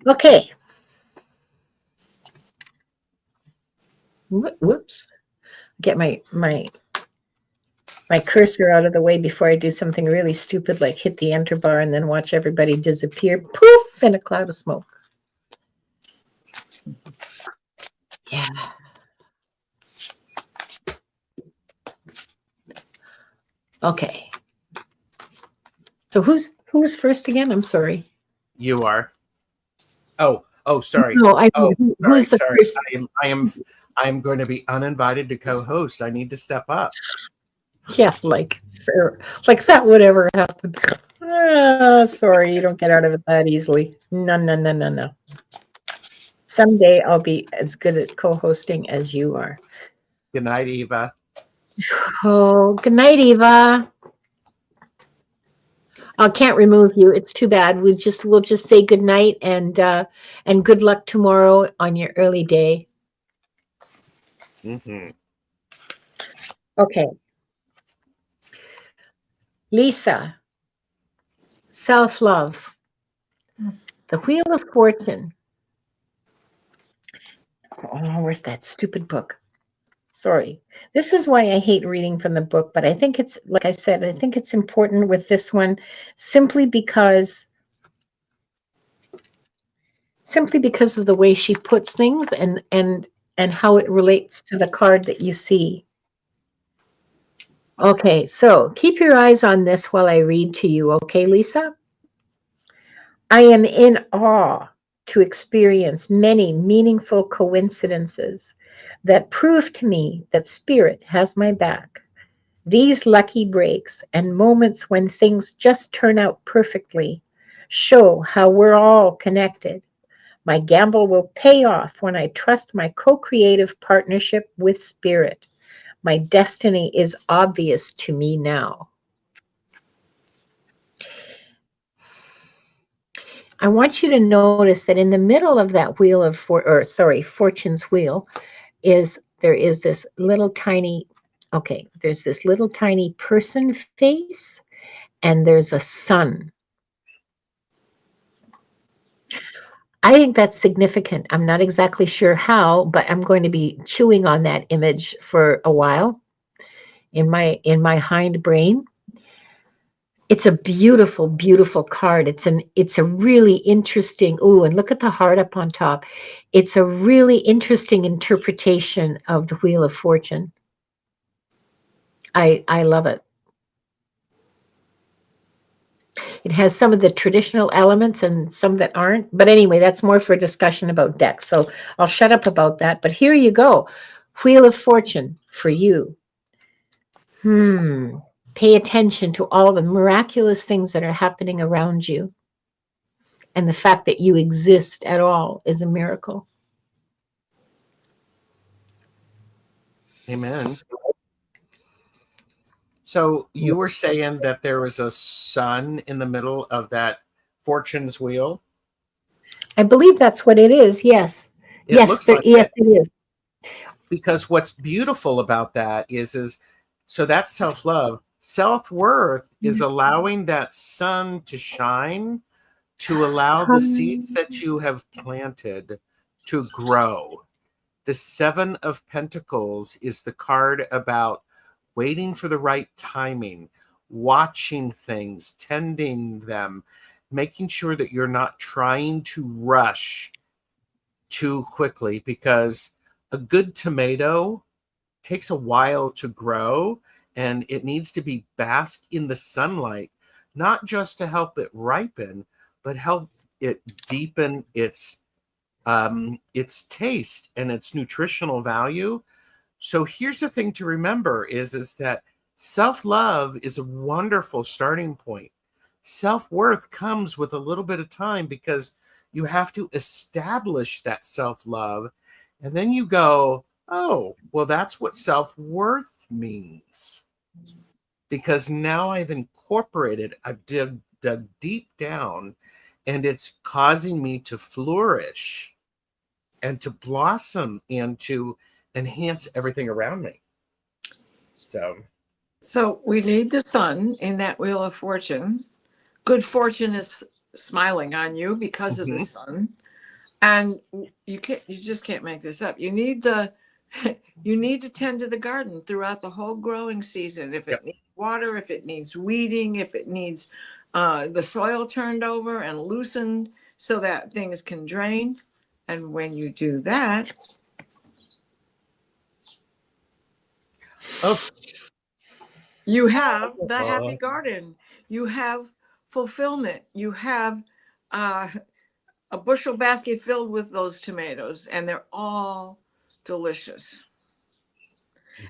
Okay. Whoops. Get my cursor out of the way before I do something really stupid like hit the enter bar and then watch everybody disappear. Poof, in a cloud of smoke. Yeah. Okay. So who was first again? I'm sorry. You are. Oh, sorry. No, I mean, who's the sorry. first? I am going to be uninvited to co-host. I need to step up. Yeah, like that would ever happen. Sorry, you don't get out of it that easily. No. Someday I'll be as good at co-hosting as you are. Good night, Eva. Oh, good night, Eva. I can't remove you. It's too bad. We'll just say good night and good luck tomorrow on your early day. Mm-hmm. Okay. Lisa, self-love, the Wheel of Fortune. Oh, where's that stupid book? Sorry. This is why I hate reading from the book, but I think it's, like I said, I think it's important with this one simply because of the way she puts things and how it relates to the card that you see. Okay, so keep your eyes on this while I read to you, okay, Lisa? I am in awe to experience many meaningful coincidences that prove to me that Spirit has my back. These lucky breaks and moments when things just turn out perfectly show how we're all connected. My gamble will pay off when I trust my co-creative partnership with Spirit. My destiny is obvious to me now. I want you to notice that in the middle of that wheel of fortune's wheel there is this little tiny, okay, there's this little tiny person face and there's a sun. I think that's significant. I'm not exactly sure how, but I'm going to be chewing on that image for a while in my hind brain. It's a beautiful, beautiful card. It's a really interesting. Ooh, and look at the heart up on top. It's a really interesting interpretation of the Wheel of Fortune. I love it. It has some of the traditional elements and some that aren't. But anyway, that's more for discussion about decks. So I'll shut up about that. But here you go. Wheel of Fortune for you. Pay attention to all the miraculous things that are happening around you. And the fact that you exist at all is a miracle. Amen. So you were saying that there was a sun in the middle of that fortune's wheel? I believe that's what it is. Yes. It looks like yes, it. it is. Because what's beautiful about that is so that's self-love. Self-worth is allowing that sun to shine, to allow the seeds that you have planted to grow. The Seven of Pentacles is the card about waiting for the right timing, watching things, tending them, making sure that you're not trying to rush too quickly, because a good tomato takes a while to grow and it needs to be bask in the sunlight, not just to help it ripen, but help it deepen its taste and its nutritional value. So here's the thing to remember is that self-love is a wonderful starting point. Self-worth comes with a little bit of time because you have to establish that self-love. And then you go, oh, well, that's what self-worth means. Because now I've incorporated, I've dug deep down, and it's causing me to flourish and to blossom and to enhance everything around me. So we need the sun in that Wheel of Fortune. Good fortune is smiling on you because of the sun. And you just can't make this up. You need to tend to the garden throughout the whole growing season. If it needs water, if it needs weeding, if it needs the soil turned over and loosened so that things can drain. And when you do that, you have the happy garden. You have fulfillment. You have a bushel basket filled with those tomatoes, and they're all delicious.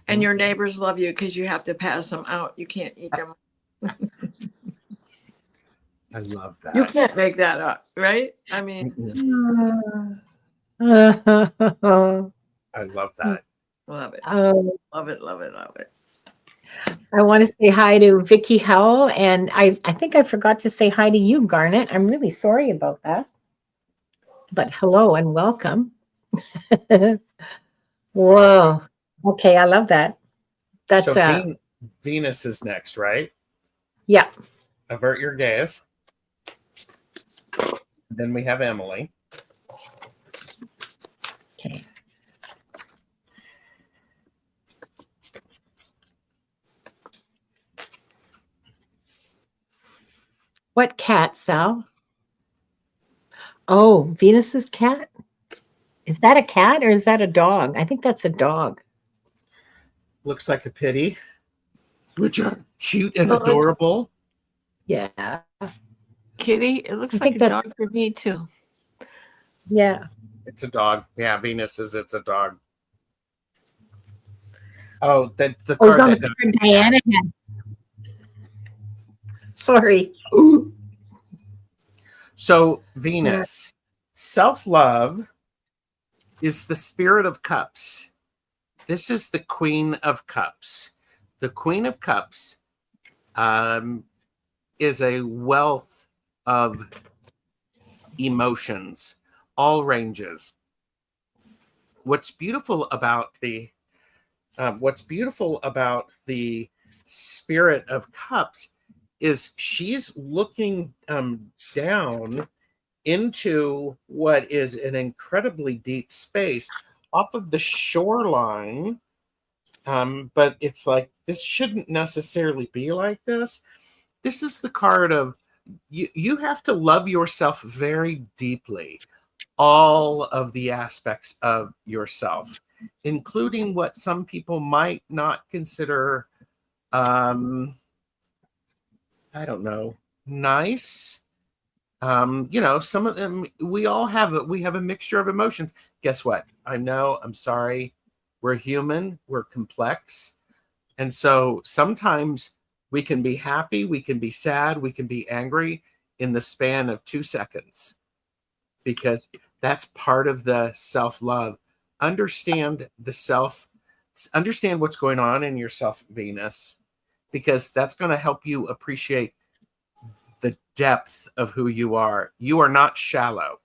And your neighbors love you because you have to pass them out. You can't eat them. I love that. You can't make that up, right? I mean, I love that. Love it. Love it, love it, love it. I want to say hi to Vicky Howell, and I think I forgot to say hi to you, Garnet. I'm really sorry about that. But hello and welcome. Whoa. Okay, I love that. That's so Venus is next, right? Yeah. Avert your gaze. Then we have Emily. Okay. What cat, Sal? Oh, Venus's cat? Is that a cat or is that a dog? I think that's a dog. Looks like a pitty, which are cute and adorable. Yeah. Kitty, it looks like a dog for me too. Yeah. It's a dog. Yeah, Venus it's a dog. Oh, the card that Diana had. Sorry. Ooh. So Venus, self-love is the Spirit of Cups. This is the Queen of Cups. The Queen of Cups is a wealth of emotions, all ranges. What's beautiful about the Spirit of Cups is she's looking down into what is an incredibly deep space off of the shoreline. But it's like, this shouldn't necessarily be like this. This is the card of you have to love yourself very deeply, all of the aspects of yourself, including what some people might not consider, I don't know, nice. Some of them, we have a mixture of emotions. Guess what? I know, I'm sorry. We're human, we're complex. And so sometimes we can be happy, we can be sad, we can be angry in the span of 2 seconds, because that's part of the self-love. Understand what's going on in yourself, Venus, because that's going to help you appreciate the depth of who you are. You are not shallow.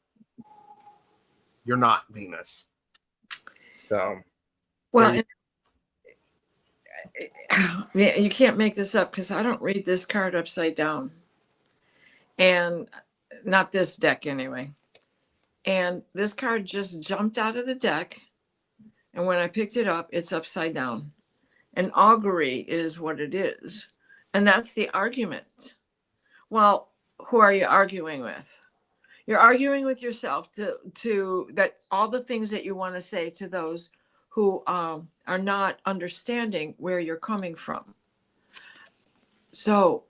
You're not, Venus. So, Well, you can't make this up, because I don't read this card upside down. And not this deck anyway. And this card just jumped out of the deck. And when I picked it up, it's upside down. And augury is what it is. And that's the argument. Well, who are you arguing with? You're arguing with yourself to that all the things that you want to say to those who are not understanding where you're coming from. So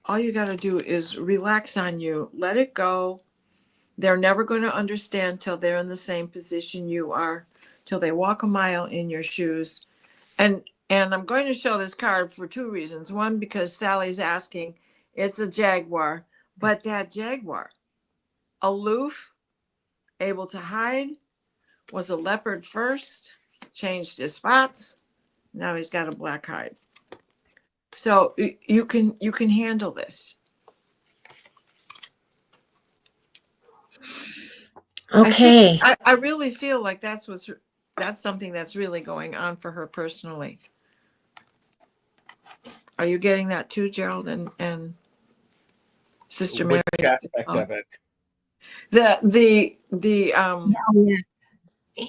all you got to do is relax on you, let it go. They're never going to understand till they're in the same position you are, till they walk a mile in your shoes. And I'm going to show this card for 2 reasons. One, because Sally's asking, it's a jaguar, but that jaguar, aloof, able to hide, was a leopard first, changed his spots. Now he's got a black hide. So you can handle this. Okay. I really feel like that's something that's really going on for her personally. Are you getting that too, Gerald and Sister Mary? which aspect of it?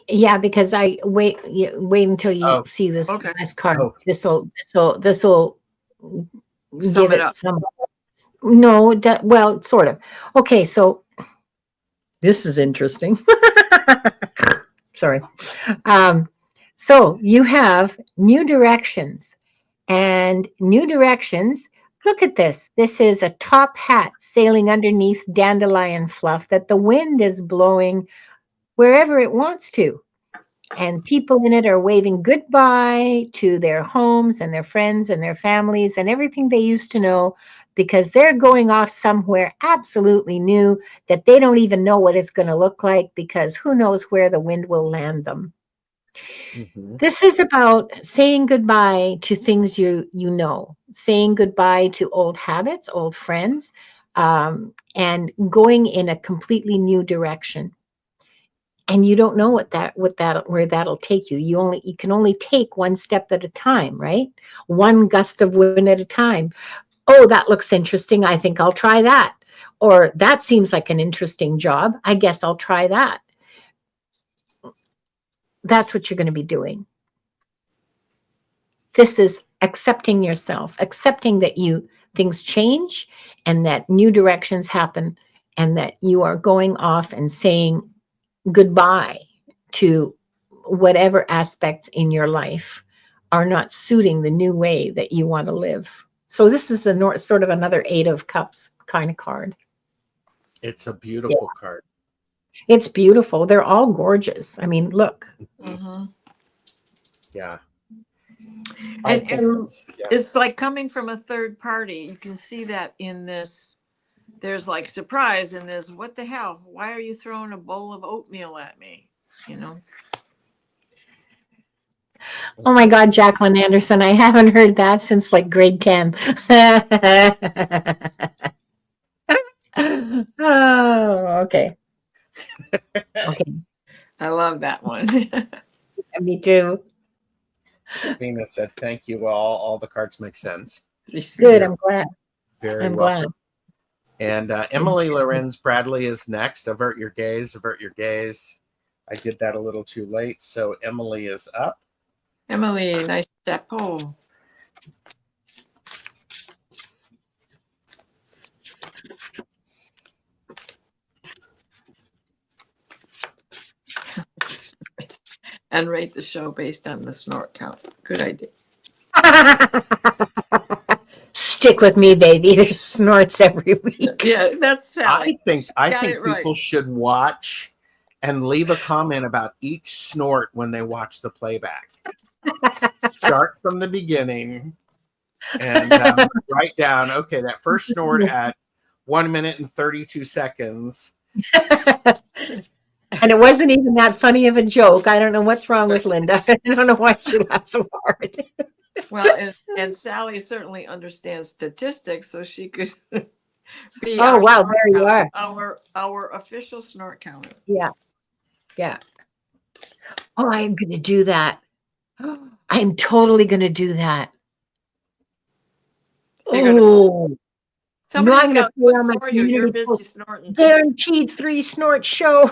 Yeah, because I wait until you see this Okay. last card. Oh. This will Sum give it it up. some. No, well, sort of. Okay, so this is interesting. Sorry. So you have new directions, and new directions. Look at this. This is a top hat sailing underneath dandelion fluff that the wind is blowing wherever it wants to. And people in it are waving goodbye to their homes and their friends and their families and everything they used to know, because they're going off somewhere absolutely new that they don't even know what it's going to look like, because who knows where the wind will land them. Mm-hmm. This is about saying goodbye to things you know, saying goodbye to old habits, old friends, and going in a completely new direction. And you don't know where that'll take you. You can only take one step at a time, right? One gust of wind at a time. Oh, that looks interesting. I think I'll try that. Or that seems like an interesting job. I guess I'll try that. That's what you're going to be doing. This is accepting yourself, accepting that things change and that new directions happen, and that you are going off and saying goodbye to whatever aspects in your life are not suiting the new way that you want to live. So this is sort of another 8 of Cups kind of card. It's a beautiful card. It's beautiful. They're all gorgeous. I mean, look. Mm-hmm. Yeah. And it's like coming from a third party. You can see that in this. There's like surprise in this. What the hell? Why are you throwing a bowl of oatmeal at me? You know? Oh my God, Jacqueline Anderson. I haven't heard that since like grade 10. Oh, Okay. Okay. I love that one. Me too. Venus said, "Thank you all the cards make sense." Good. I'm glad. Very I'm welcome. glad. And Emily Lorenz Bradley is next. Avert your gaze, avert your gaze. I did that a little too late, so Emily is up. Emily, nice step. Oh. And rate the show based on the snort count. Good idea. Stick with me, baby. There's snorts every week. Yeah, that's Sally. I Got think it right. people should watch and leave a comment about each snort when they watch the playback. Start from the beginning and write down, okay, that first snort at 1 minute and 32 seconds. And it wasn't even that funny of a joke. I don't know what's wrong with Linda. I don't know why she laughs so hard. Well, and Sally certainly understands statistics, so she could be Oh, wow, there you are. our official snort counter. Yeah. Yeah. Oh, I am going to do that. I'm totally going to do that. Oh, no, Somebody's I'm going to got put to on my for you. You're community busy post. snorting. Guaranteed 3 snort show.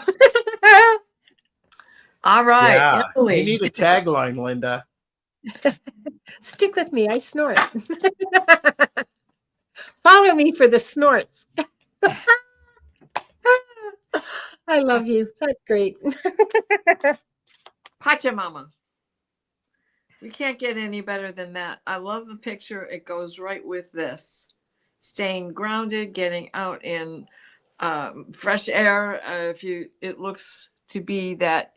All right, Yeah, Emily. you need a tagline, Linda. Stick with me. I snort. Follow me for the snorts. I love you. That's great. Pachamama. We can't get any better than that. I love the picture. It goes right with this. Staying grounded, getting out in fresh air. It looks to be that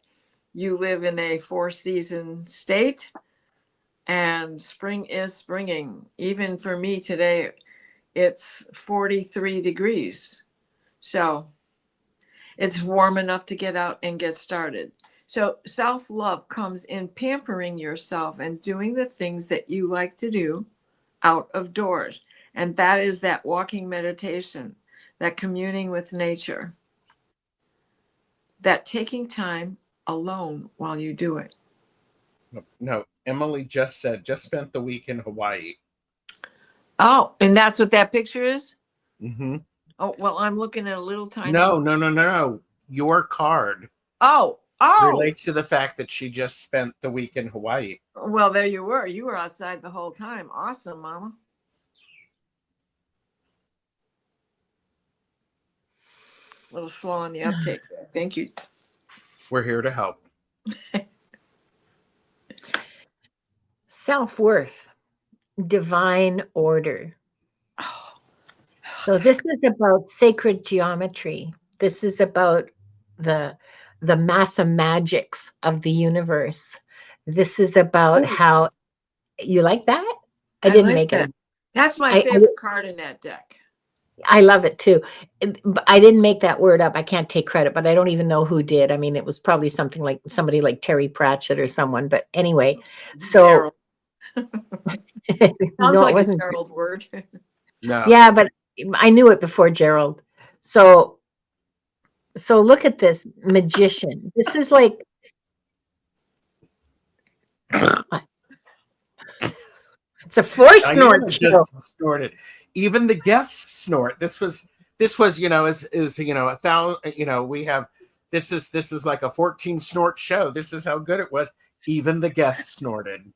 you live in a 4-season state, and spring is springing. Even for me today, it's 43 degrees. So it's warm enough to get out and get started. So self-love comes in pampering yourself and doing the things that you like to do out of doors. And that is that walking meditation, that communing with nature, that taking time alone while you do it. No, Emily just spent the week in Hawaii. Oh, and that's what that picture is? Mm-hmm. Oh, well, I'm looking at a little tiny. No. Your card. Oh. Relates to the fact that she just spent the week in Hawaii. Well, there you were. You were outside the whole time. Awesome, Mama. A little slow on the uptake there. Thank you. We're here to help. Self-worth, divine order. So this is about sacred geometry. This is about the mathemagics of the universe. This is about how you like that. I didn't like make that. it. That's my favorite card in that deck. I love it too. I didn't make that word up. I can't take credit, but I don't even know who did. I mean, it was probably something like somebody like Terry Pratchett or someone. But anyway, so Sounds no, like it wasn't a Gerald word. No. Yeah, but I knew it before Gerald. So look at this magician. This is like it's a 4 snort show. Just snorted. Even the guests snort. This was is is 1,000. We have this is like a 14 snort show. This is how good it was. Even the guests snorted.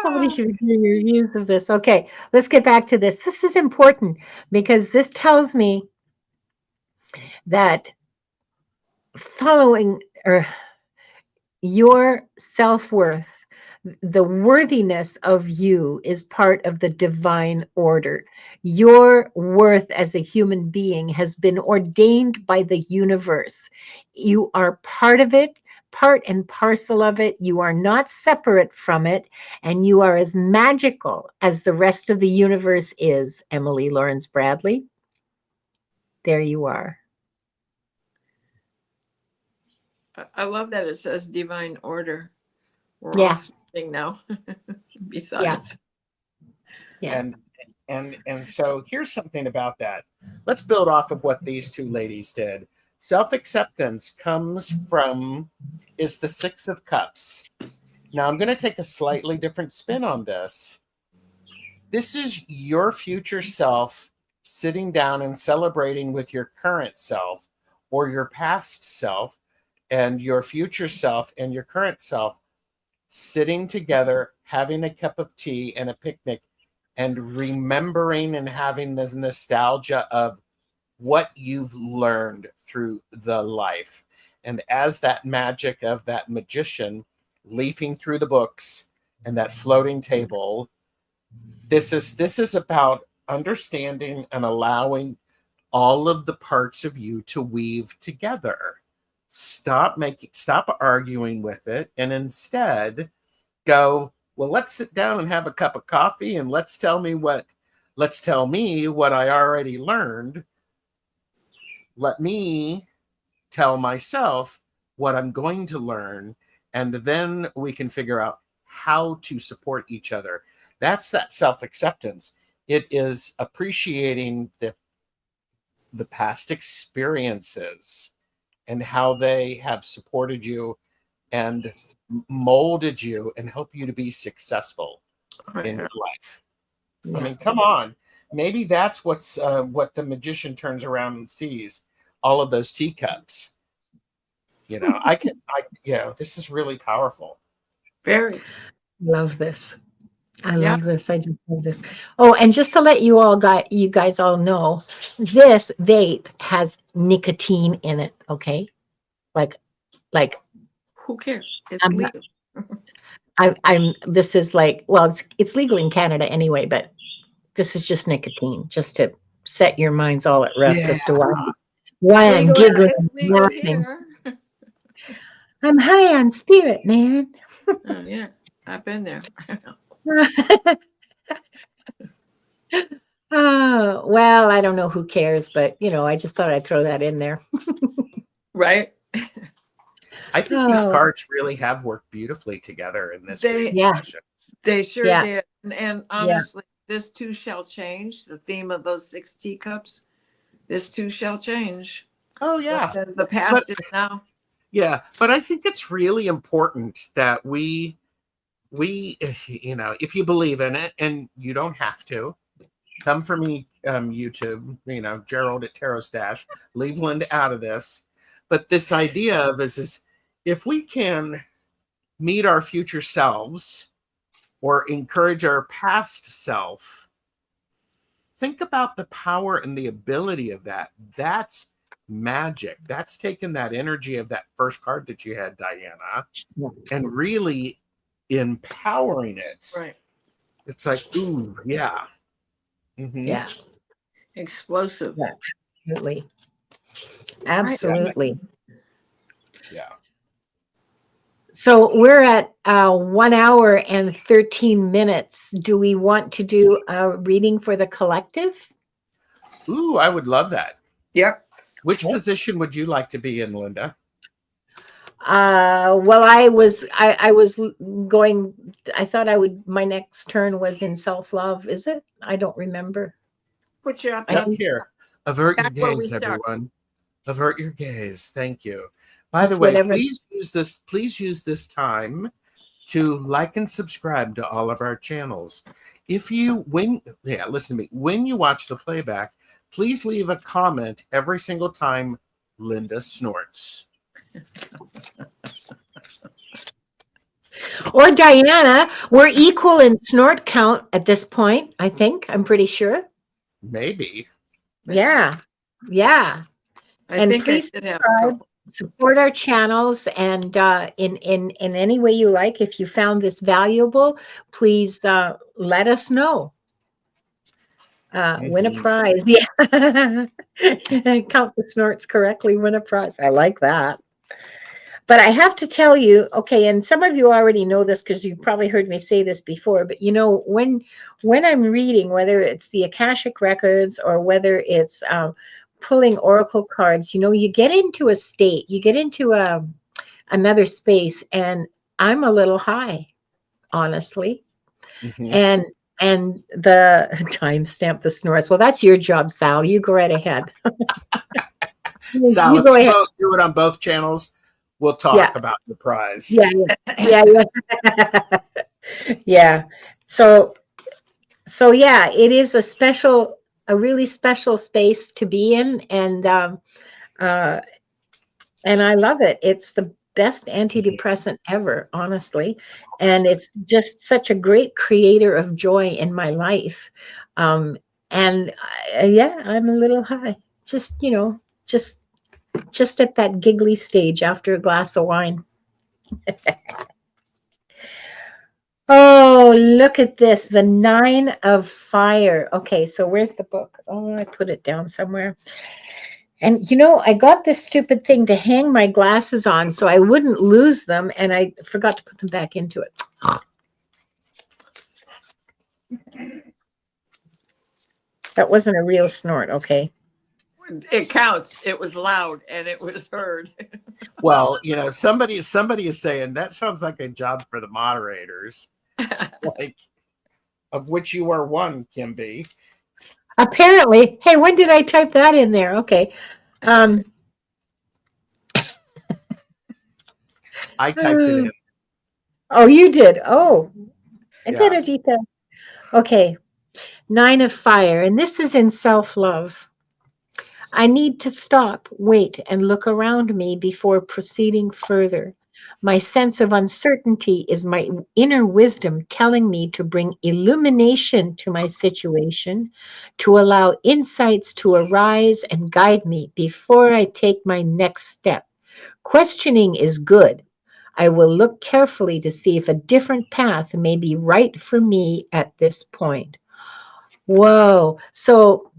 Somebody should do reviews of this. Okay, let's get back to this. This is important because this tells me that following or your self-worth, the worthiness of you is part of the divine order. Your worth as a human being has been ordained by the universe. You are part of it, part and parcel of it. You are not separate from it, and you are as magical as the rest of the universe is, Emily Lawrence Bradley. There you are. I love that it says divine order. We're all sitting now. Besides. Yeah. And so here's something about that. let's build off of what these two ladies did. Self-acceptance is the Six of Cups. Now I'm going to take a slightly different spin on this. This is your future self sitting down and celebrating with your current self or your past self, and your future self and your current self sitting together, having a cup of tea and a picnic, and remembering and having the nostalgia of what you've learned through the life. And as that magic of that magician leafing through the books and that floating table, this is about understanding and allowing all of the parts of you to weave together. Stop arguing with it, and instead go, well, let's sit down and have a cup of coffee, and let's tell me what I already learned. Let me tell myself what I'm going to learn, and then we can figure out how to support each other. That's that self-acceptance. It is appreciating the past experiences and how they have supported you and molded you and help you to be successful in your life. I mean, come on. Maybe that's what the magician turns around and sees, all of those teacups. You know, this is really powerful. Very. Love this. I Yeah. love this. I just love this. Oh, and just to let you guys all know, this vape has nicotine in it. Okay, like Who cares? It's I'm not, legal. This is like, well, it's legal in Canada anyway, but this is just nicotine, just to set your minds all at rest as to why I'm giggling It's and legal laughing. here. I'm high on spirit, man. Oh, yeah, I've been there. Oh, well, I don't know who cares, but I just thought I'd throw that in there. Right. I think these cards really have worked beautifully together in this session. They sure did. And honestly, this too shall change. The theme of those 6 teacups, this too shall change. Oh, yeah. The past is now. Yeah, but I think it's really important that we, if you believe in it, and you don't have to, come for me, YouTube, Gerald at Tarot Stash, leave Linda out of this. But this idea of is if we can meet our future selves or encourage our past self, think about the power and the ability of that. That's magic. That's taking that energy of that first card that you had, Diana, and really empowering it. Right. It's like, ooh, yeah. Mm-hmm. Yeah. Explosive. Yeah, absolutely. Absolutely. Yeah. So we're at 1 hour and 13 minutes. Do we want to do a reading for the collective? Ooh, I would love that. Yep. Which position would you like to be in, Linda? Well, I was going, I thought my next turn was in self-love. Is it? I don't remember. Put you up here. Avert your gaze, everyone. Avert your gaze. Thank you. By the way, please use this time to like and subscribe to all of our channels. Listen to me. When you watch the playback, please leave a comment every single time Linda snorts. Or Diana. We're equal in snort count at this point, I think. I'm pretty sure. Maybe. Yeah. Yeah. And please support our channels, and in any way you like. If you found this valuable, please let us know. Win a prize. Yeah. Count the snorts correctly, win a prize. I like that. But I have to tell you, okay, and some of you already know this because you've probably heard me say this before, but when I'm reading, whether it's the Akashic Records or whether it's pulling oracle cards, you get into a state, you get into another space, and I'm a little high, honestly. And And the timestamp the snores. Well, that's your job, Sal. You go right ahead. Sal, You if go you ahead. both do it on both channels, we'll Yeah. talk about the prize. Yeah. Yeah. Yeah. Yeah. So, yeah, it is a really special space to be in. Uh, and I love it. It's the best antidepressant ever, honestly. And it's just such a great creator of joy in my life. Um, and yeah, I'm a little high. Just, just just at that giggly stage after a glass of wine. Oh, look at this. The 9 of Fire. Okay, so where's the book? Oh, I put it down somewhere. And I got this stupid thing to hang my glasses on so I wouldn't lose them, and I forgot to put them back into it. That wasn't a real snort, okay? It counts. It was loud and it was heard. Well, somebody is saying that sounds like a job for the moderators, like of which you are one, Kimby. Apparently. Hey, when did I type that in there? Okay. I typed it in. Oh, you did. Oh, I Yeah. did it, Ethan. Okay. 9 of Fire. And this is in self-love. I need to stop, wait, and look around me before proceeding further. My sense of uncertainty is my inner wisdom telling me to bring illumination to my situation, to allow insights to arise and guide me before I take my next step. Questioning is good. I will look carefully to see if a different path may be right for me at this point. Whoa. So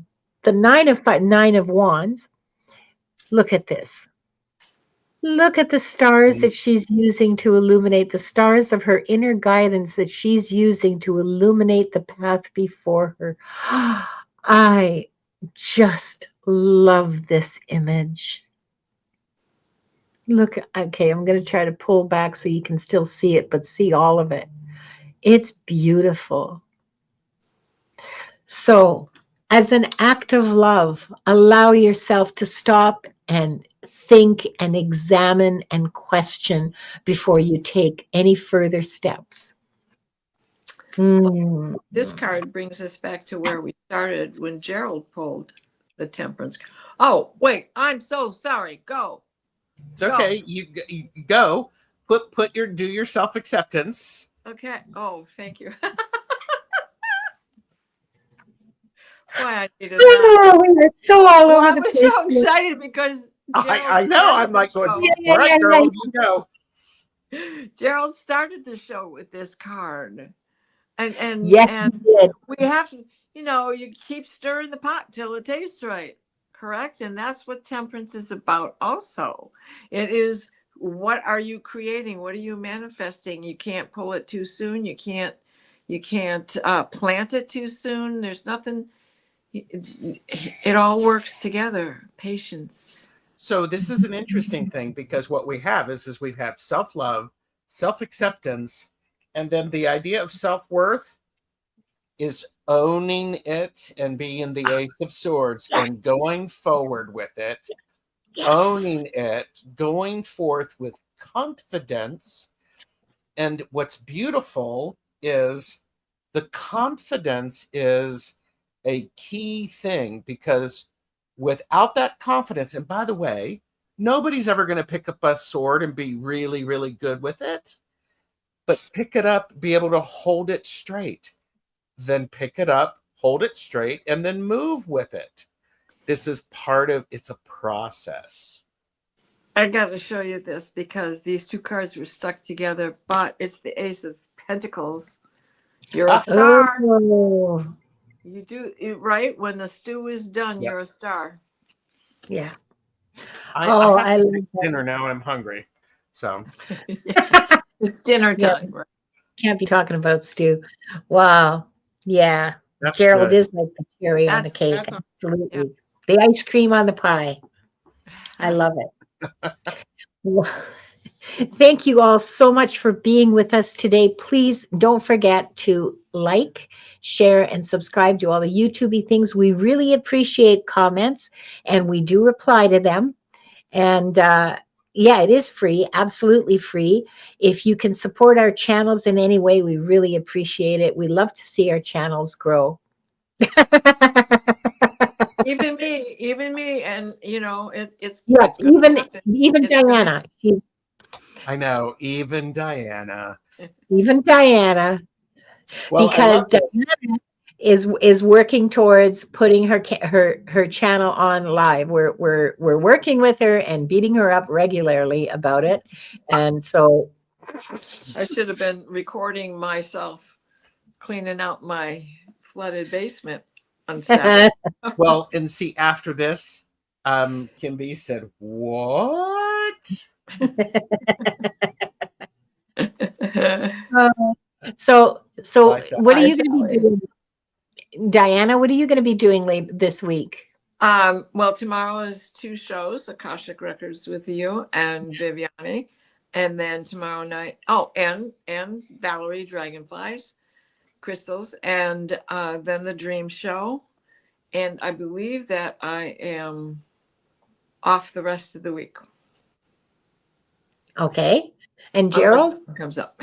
the 9 of Wands, look at this. Look at the stars that she's using to illuminate, the stars of her inner guidance that she's using to illuminate the path before her. I just love this image. Look, okay, I'm going to try to pull back so you can still see it, but see all of it. It's beautiful. So, as an act of love, allow yourself to stop and think and examine and question before you take any further steps. This card brings us back to where we started when Gerald pulled the Temperance. Oh, wait, I'm so sorry. Go. It's okay. You go. Do your self-acceptance. Okay. Oh, thank you. Why I needed that. Oh, we were so all Well, over I the was place. so excited because I know. I'm like going, Yeah, all right, yeah, yeah, girl, you go. Gerald started the show with this card. And yes, we did. we have to, you keep stirring the pot till it tastes right. Correct? And that's what temperance is about also. It is, what are you creating? What are you manifesting? You can't pull it too soon. You can't plant it too soon. There's nothing. It all works together. Patience. So this is an interesting thing because what we have is we have self-love, self-acceptance, and then the idea of self-worth is owning it and being the Ace of Swords and going forward with it, owning it, going forth with confidence. And what's beautiful is the confidence is a key thing because without that confidence, and by the way, nobody's ever going to pick up a sword and be really, really good with it, but pick it up, be able to hold it straight, then pick it up, hold it straight, and then move with it. This is it's a process. I got to show you this because these two cards were stuck together, but it's the Ace of Pentacles. You're a star. Oh, You do it right. When the stew is done, Yep. you're a star. yeah. I Oh, have I to love fix dinner now. I'm hungry. So that. It's dinner Yeah. time. Right? Can't be talking about stew. Wow. Yeah. that's Gerald good. is like the cherry on the cake. That's Absolutely. yeah. The ice cream on the pie. I love it. Well, thank you all so much for being with us today. Please don't forget to like share, and subscribe to all the YouTubey things. We really appreciate comments, and we do reply to them. And yeah, it is free, absolutely free. If you can support our channels in any way, we really appreciate it. We love to see our channels grow. Even me, and it's Yes, it's good content. even It's good. Diana. I know, even Diana. Even Diana, Well, I because love this. Diana is working towards putting her channel on live. We're working with her and beating her up regularly about it, and so I should have been recording myself cleaning out my flooded basement on Saturday. Well, and see, after this, Kimby said, "What?" so I said, what are Hi, you going to be Sally. doing, Diana? What are you going to be doing this week? Well, tomorrow is 2 shows, Akashic Records with you and Viviani. And then tomorrow night, and Valerie Dragonflies, Crystals, and then the Dream Show. And I believe that I am off the rest of the week. Okay, and Unless Gerald? something comes up.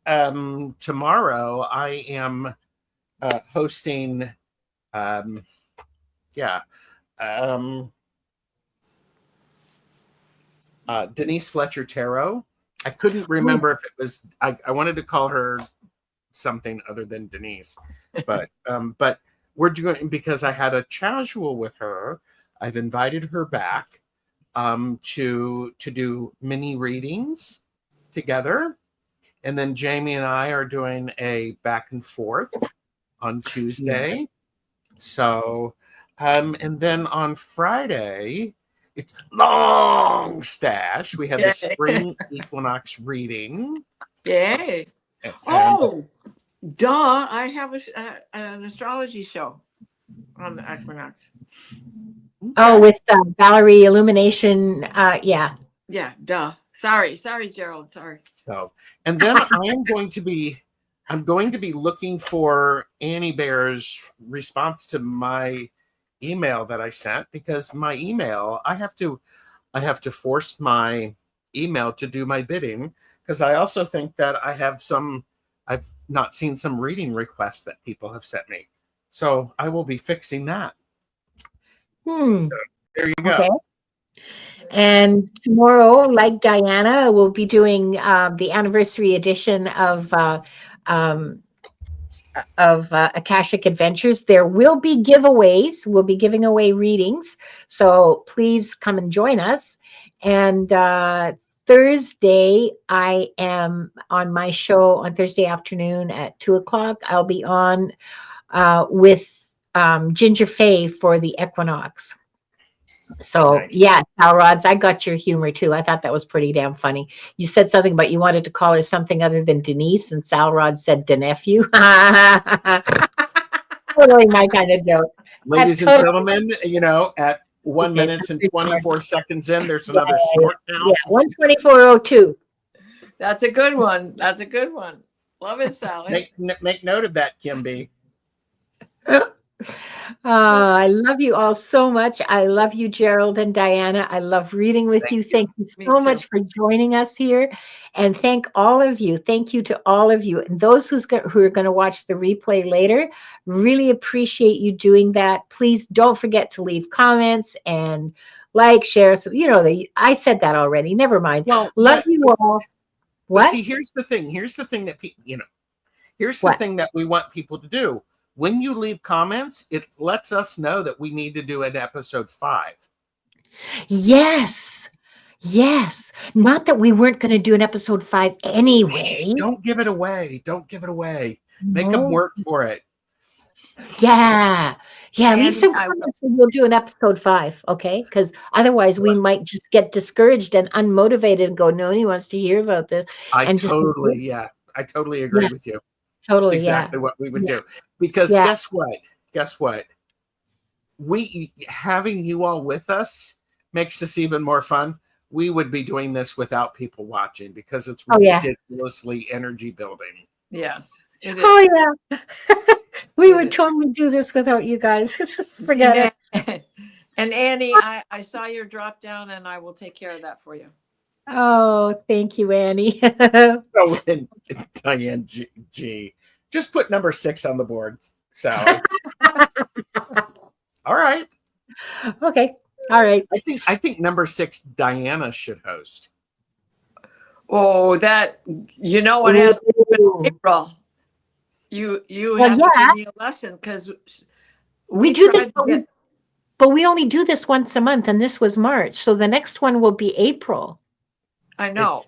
tomorrow I am hosting, yeah, Denise Fletcher Tarot. I couldn't remember if it was, I wanted to call her something other than Denise, but we're doing, because I had a casual with her, I've invited her back to do mini readings together. And then Jamie and I are doing a back and forth on Tuesday. Yeah. So, and then on Friday, it's long stash. We have the spring equinox reading. Yay. And, duh. I have an astrology show on the equinox. Oh, with Valerie Illumination. Yeah. Yeah, duh. Sorry, Gerald. Sorry. So, and then I'm going to be looking for Annie Bear's response to my email that I sent, because my email, I have to force my email to do my bidding, because I also think that I've not seen some reading requests that people have sent me. So I will be fixing that. So there you go. Okay. And tomorrow, like Diana, we'll be doing the anniversary edition of Akashic Adventures. There will be giveaways. We'll be giving away readings. So please come and join us. And Thursday, I am on my show on Thursday afternoon at 2:00. I'll be on with Ginger Faye for the equinox. So Nice. yeah, Sal Rods, I got your humor too. I thought that was pretty damn funny. You said something about you wanted to call her something other than Denise, and Sal Rods said nephew. Totally my kind of joke. Ladies and gentlemen, at 1 minute and 24 seconds in, there's another snort now. Yeah, 1:24:02. That's a good one. Love it, Sally. Make note of that, Kimby. I love you all so much. I love you, Gerald and Diana. I love reading with you. Thank you so much for joining us here. And thank all of you. Thank you to all of you. And those who are going to watch the replay later, really appreciate you doing that. Please don't forget to leave comments and like, share. So, I said that already. Never mind. Well, love you all. What? See, here's the thing. Here's the thing that here's the thing that we want people to do. When you leave comments, it lets us know that we need to do an episode 5. Yes. Not that we weren't going to do an episode 5 anyway. Shh, don't give it away. Make them work for it. Yeah. Leave some comments and we'll do an episode 5, okay? Because otherwise we might just get discouraged and unmotivated and go, nobody wants to hear about this. I totally agree with you. Totally, that's exactly what we would do. Because guess what? We having you all with us makes this even more fun. We would be doing this without people watching, because it's ridiculously energy building. Yes. It is. Oh yeah. We It would is. totally do this without you guys. Forget it. And Annie, I saw your drop down, and I will take care of that for you. Oh, thank you, Annie. Oh, and Diane G. Just put number 6 on the board, Sally. All right. Okay. All right. I think number 6, Diana should host. Oh, that what has to happen in Ooh. April. You Well, have to yeah, give me a lesson because we we do this, tried to get. but we only do this once a month, and this was March. So the next one will be April. I know,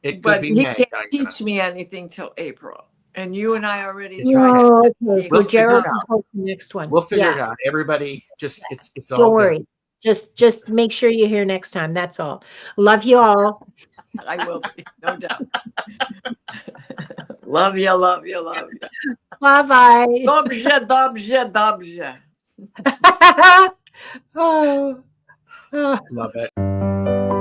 It could but be he May, can't Diana. teach me anything till April. And you and I already It's tried Oh, it. okay. So We'll figure Gerald it can out. host the next one. We'll figure Yeah. it out. Everybody, just it's all Don't good. worry. Just make sure you're here next time. That's all. Love you all. I will be, no doubt. Love you, love you, love you. Bye-bye. Dobrze, dobrze, dobrze. Oh, oh. Love it.